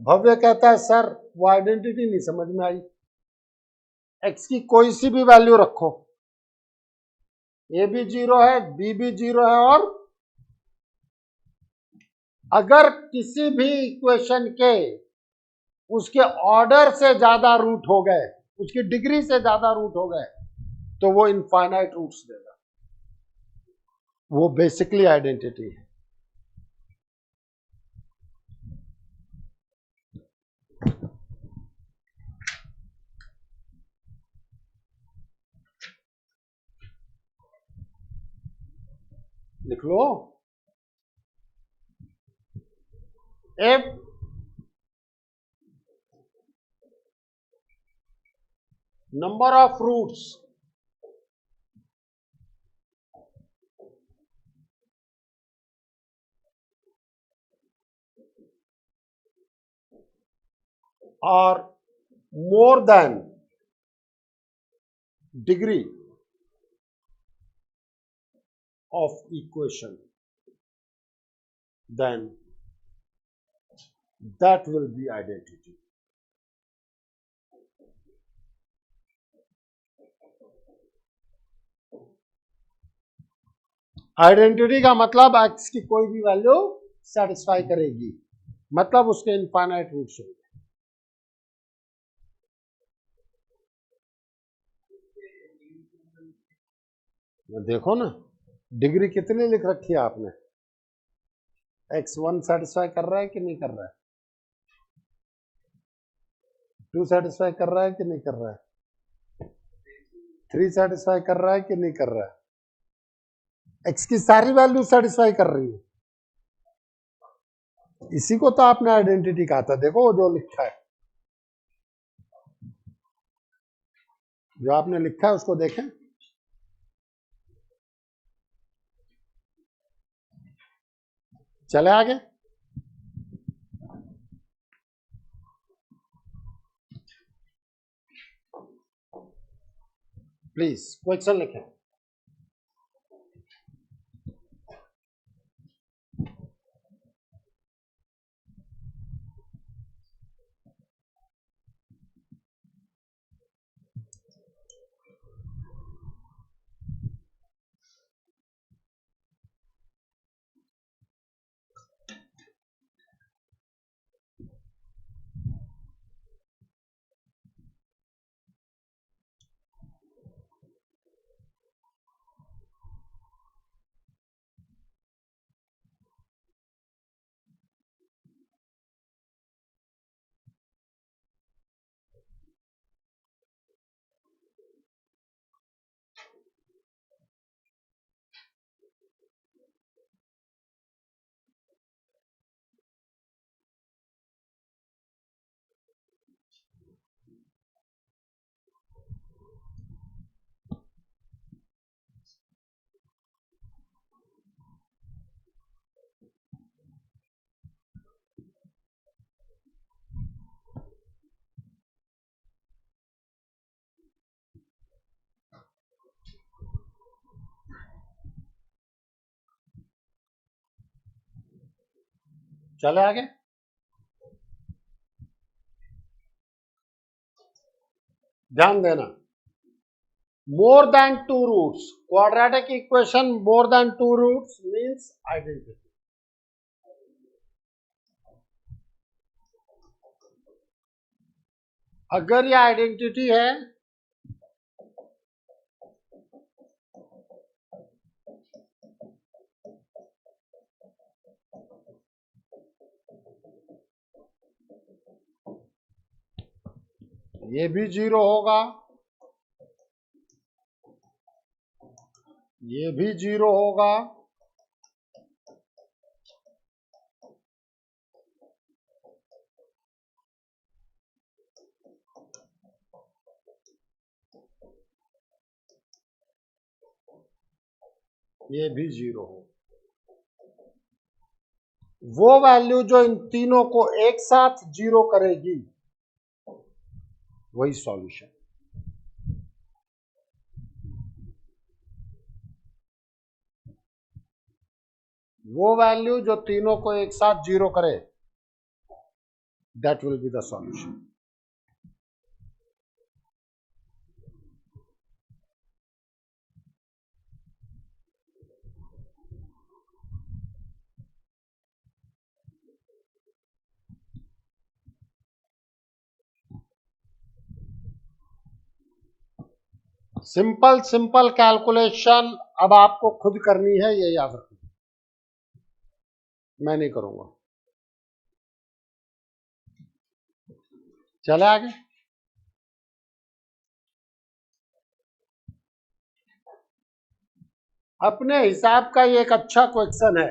भव्य कहता है सर वो आइडेंटिटी नहीं समझ में आई, एक्स की कोई सी भी वैल्यू रखो, ए भी जीरो है बी भी जीरो है, और अगर किसी भी इक्वेशन के उसके ऑर्डर से ज्यादा रूट हो गए, उसकी डिग्री से ज्यादा रूट हो गए, तो वो इनफाइनाइट रूट्स देगा। वो बेसिकली आइडेंटिटी है। लिख लो, if number of roots are more than degree of equation, then that will be identity. Identity का मतलब x की कोई भी वैल्यू सेटिस्फाई करेगी, मतलब उसके इनफाइनाइट रूट्स होंगे। देखो ना डिग्री कितनी लिख रखी है आपने, x1 सेटिस्फाई कर रहा है कि नहीं कर रहा है, 2 सेटिस्फाई कर रहा है कि नहीं कर रहा है, 3 सेटिस्फाई कर रहा है कि नहीं कर रहा है, x की सारी वैल्यू सेटिस्फाई कर रही है। इसी को तो आपने आइडेंटिटी कहा था। देखो जो लिखा है, जो आपने लिखा है उसको देखें। चले आगे। प्लीज क्वेश्चन लिखें। चले आगे। ध्यान देना, more than two roots, quadratic equation more than two roots means identity. अगर ये आइडेंटिटी है ये भी जीरो होगा, ये भी जीरो होगा, ये भी जीरो होगा। वो वैल्यू जो इन तीनों को एक साथ जीरो करेगी वही सॉल्यूशन। वो वैल्यू जो तीनों को एक साथ जीरो करे, that will be the solution. Simple simple calculation अब आपको खुद करनी है, ये याद रखना, मैं नहीं करूंगा। चले आगे। अपने हिसाब का ये एक अच्छा क्वेश्चन है।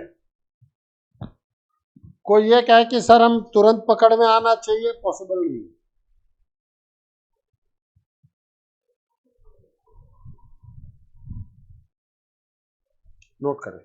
कोई ये कहे कि सर हम तुरंत पकड़ में आना चाहिए, पॉसिबल नहीं। नोट करें।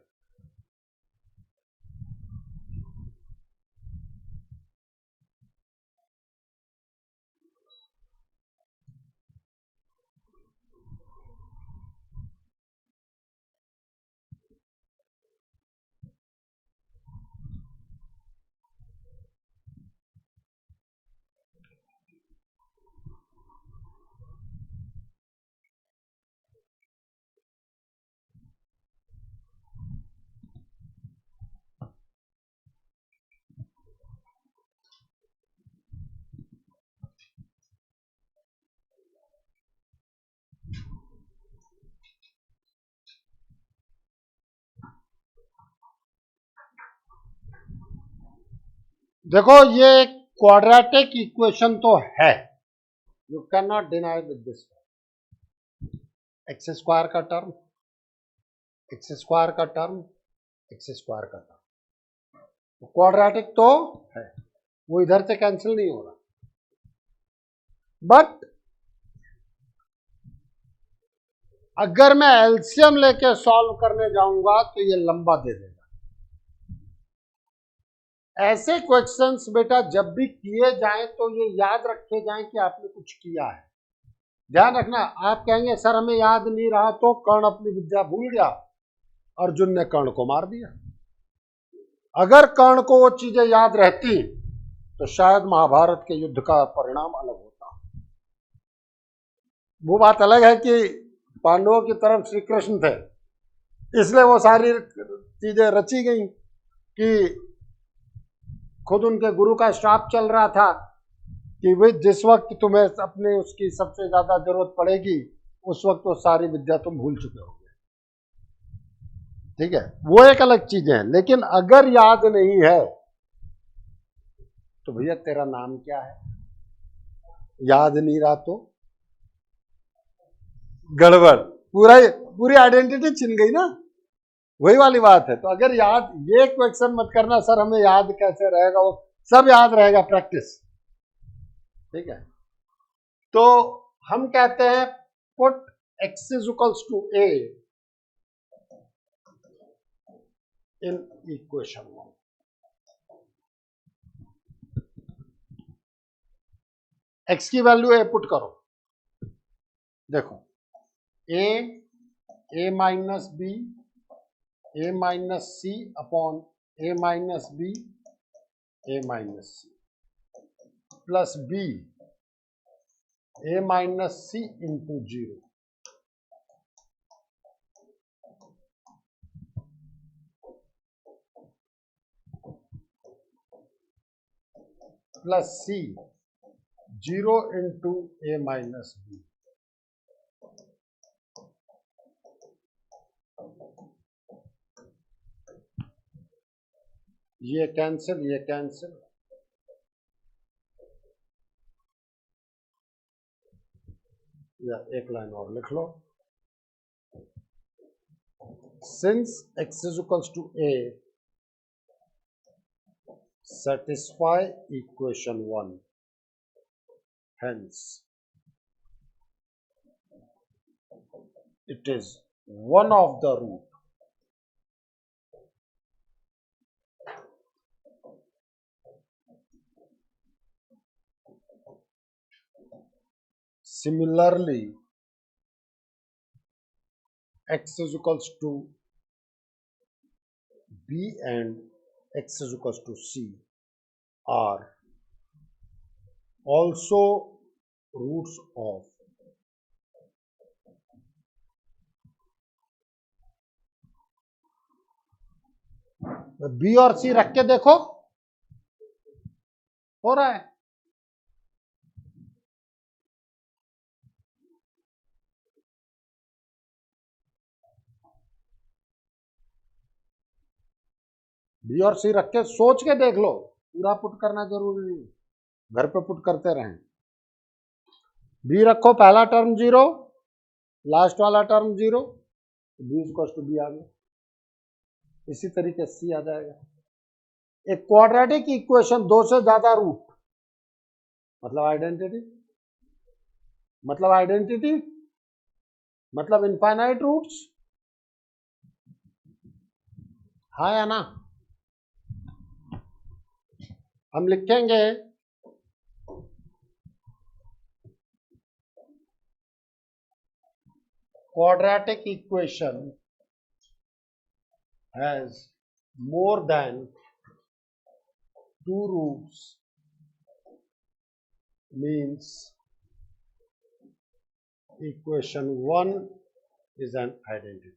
देखो ये क्वाड्रेटिक इक्वेशन तो है, you can not deny with this. X square का टर्म, एक्स स्क्वायर का टर्म, एक्स स्क्वायर का टर्म, क्वाड्रेटिक तो है, वो इधर से कैंसिल नहीं हो रहा। बट अगर मैं एलसीएम लेके सॉल्व करने जाऊंगा तो ये लंबा दे देगा। ऐसे क्वेश्चंस बेटा जब भी किए जाएं तो ये याद रखे जाएं कि आपने कुछ किया है। ध्यान रखना, आप कहेंगे सर हमें याद नहीं रहा तो कर्ण अपनी विद्या भूल गया, अर्जुन ने कर्ण को मार दिया। अगर कर्ण को वो चीजें याद रहती तो शायद महाभारत के युद्ध का परिणाम अलग होता। वो बात अलग है कि पांडवों की तरफ श्री कृष्ण थे, इसलिए वो सारी चीजें रची गई कि खुद उनके गुरु का श्राप चल रहा था कि वे जिस वक्त तुम्हें अपने उसकी सबसे ज्यादा जरूरत पड़ेगी उस वक्त वो सारी विद्या तुम भूल चुके होगे। ठीक है, वो एक अलग चीज है। लेकिन अगर याद नहीं है तो भैया तेरा नाम क्या है, याद नहीं रहा तो गड़बड़, पूरी आइडेंटिटी छिन गई ना, वही वाली बात है। तो अगर याद, ये क्वेश्चन मत करना सर हमें याद कैसे रहेगा, वो सब याद रहेगा, प्रैक्टिस। ठीक है, तो हम कहते हैं put x is equals to a in equation 1। x की वैल्यू a पुट करो, देखो a minus b, a minus c upon a minus b, a minus c plus b a minus c into 0 plus c 0 into a minus b। ये cancel, ये cancel, या एक line और लिख लो, since x is equals to a satisfy equation 1, hence it is one of the root similarly x is equals to b and x is equals to c are also roots of b और c रख के देखो हो रहा है। B और c रख के सोच के देख लो, पूरा पुट करना जरूरी नहीं, घर पे पुट करते रहें। बी रखो, पहला टर्म 0, लास्ट वाला term 0, b equals to b आ गया। इसी तरीके से सी आ जाएगा। एक क्वाड्रेटिक इक्वेशन, 2 से ज्यादा रूट, मतलब आइडेंटिटी, मतलब आइडेंटिटी मतलब इनफाइनाइट रूट्स, हाँ या ना। हम लिखेंगे quadratic equation has more than 2 roots means equation 1 is an identity.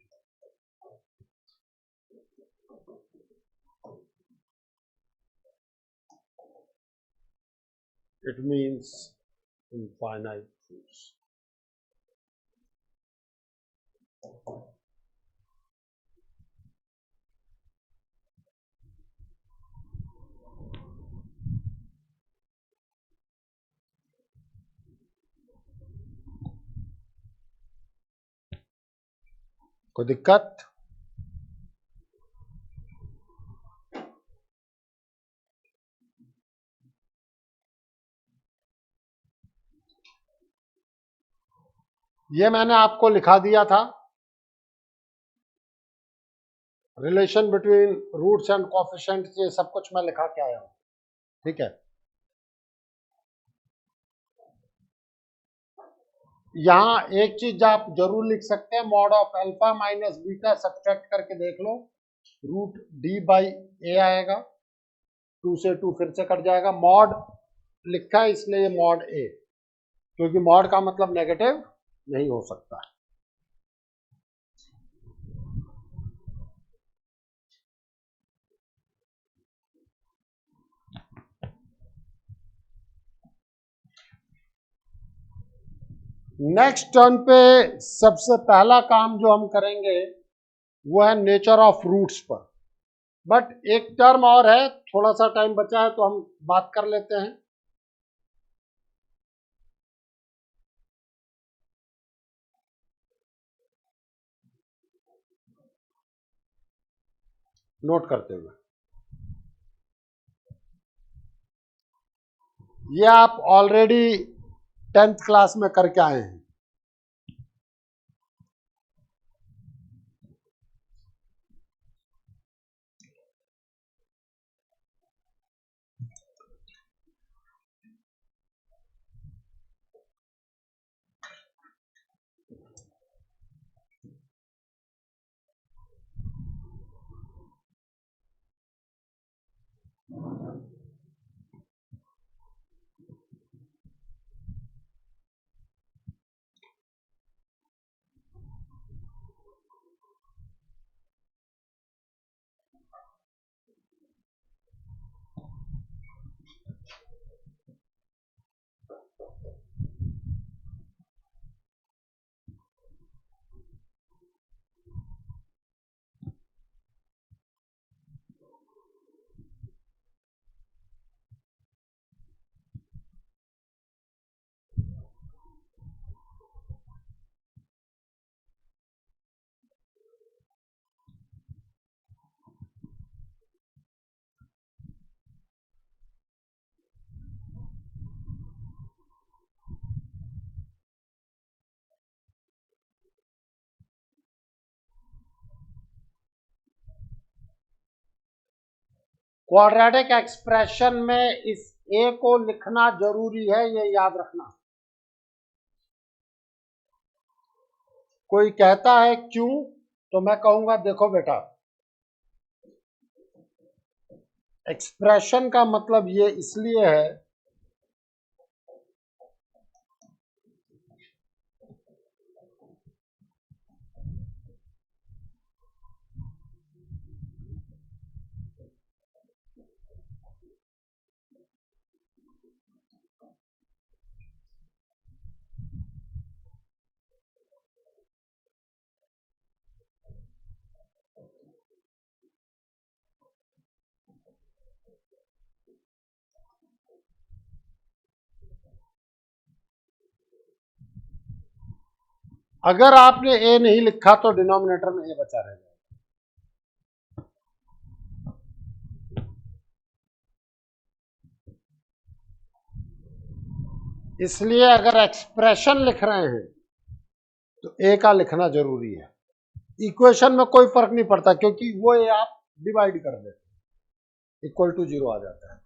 It means infinite roots. कोई दिक्कत? ये मैंने आपको लिखा दिया था, relation between roots and coefficients, ये सब कुछ मैं लिखा के आया हूं, ठीक है। यहां एक चीज आप जरूर लिख सकते हैं, mod of alpha minus beta subtract करके देख लो, रूट डी बाई ए आएगा, 2 से 2 फिर से कट जाएगा, मॉड लिखा है इसलिए मॉड ए, क्योंकि मॉड का मतलब नेगेटिव नहीं हो सकता। नेक्स्ट टर्न पे सबसे पहला काम जो हम करेंगे वो है नेचर ऑफ रूट्स पर, बट एक टर्म और है, थोड़ा सा टाइम बचा है तो हम बात कर लेते हैं। नोट करते हुए, ये आप ऑलरेडी 10th क्लास में करके आए हैं। क्वाड्रेटिक एक्सप्रेशन में इस ए को लिखना जरूरी है, ये याद रखना। कोई कहता है क्यों, तो मैं कहूंगा देखो बेटा, एक्सप्रेशन का मतलब ये इसलिए है अगर आपने ए नहीं लिखा तो डिनोमिनेटर में ए बचा रहेगा। इसलिए अगर एक्सप्रेशन लिख रहे हैं तो ए का लिखना जरूरी है। इक्वेशन में कोई फर्क नहीं पड़ता, क्योंकि वो ए आप डिवाइड कर देते, इक्वल टू 0 आ जाता है।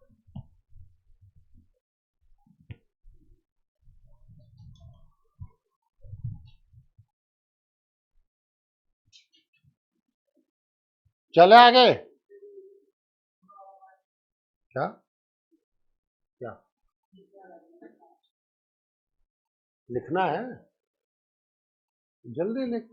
चले आगे, क्या क्या लिखना है, जल्दी लिख।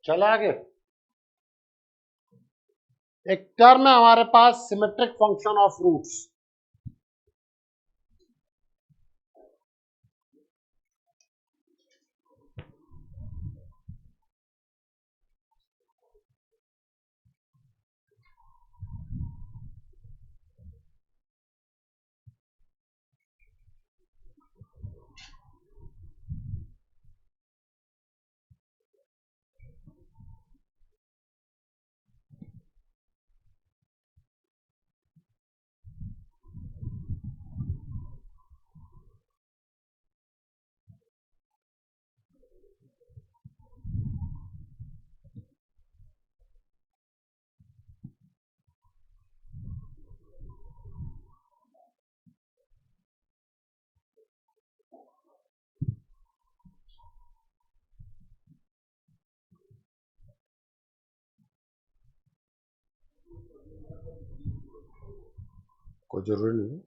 चलो आगे। एक टर्म है हमारे पास सिमेट्रिक फंक्शन ऑफ रूट्स। कोई जरूरी नहीं है।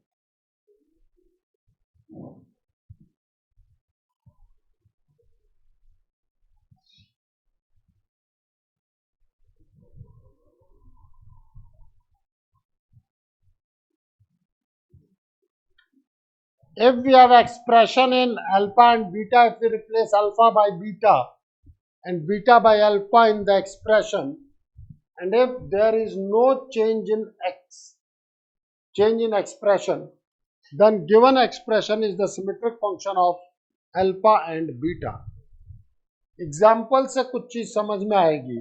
If we have expression in alpha and beta, if we replace alpha by beta and beta by alpha in the expression, and if there is no change in expression, then given expression is the symmetric function of alpha and beta. Example से कुछ चीज समझ में आएगी।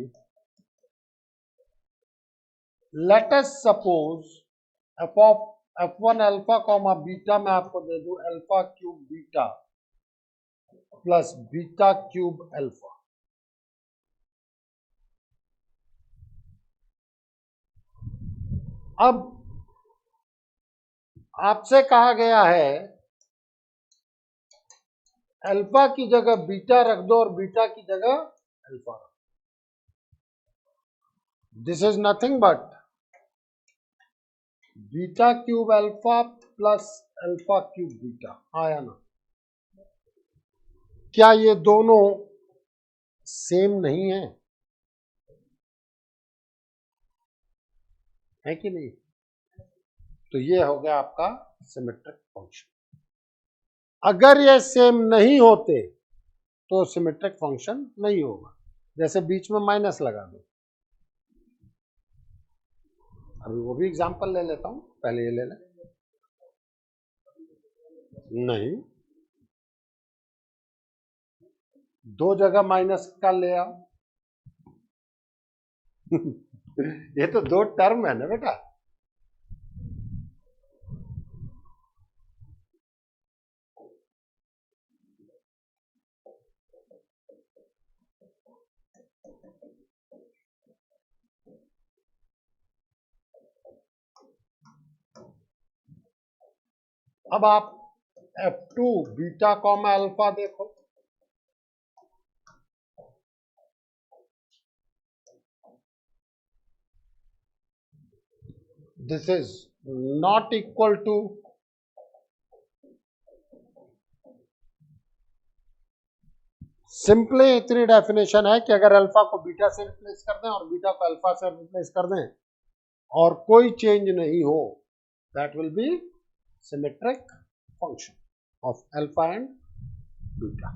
Let us suppose f1 alpha comma beta मैं आपको दे दूं alpha cube beta plus beta cube alpha. अब आपसे कहा गया है अल्फा की जगह बीटा रख दो और बीटा की जगह अल्फा रख दो। This is nothing but beta cube alpha plus alpha cube beta. आया ना? क्या ये दोनों सेम नहीं है? है कि नहीं? तो ये हो गया आपका सिमेट्रिक फंक्शन। अगर ये सेम नहीं होते तो सिमेट्रिक फंक्शन नहीं होगा। जैसे बीच में माइनस लगा दो। अभी वो भी एग्जांपल ले लेता हूं, पहले ये ले ले। नहीं, दो जगह माइनस का ले आओ। ये तो दो टर्म है ना बेटा। अब आप F2 बीटा कॉमा अल्फा देखो। This is not equal to simply इतनी डेफिनेशन है कि अगर अल्फा को बीटा से रिप्लेस कर दें और बीटा को अल्फा से रिप्लेस कर दें और कोई चेंज नहीं हो, that will be symmetric function of alpha and beta.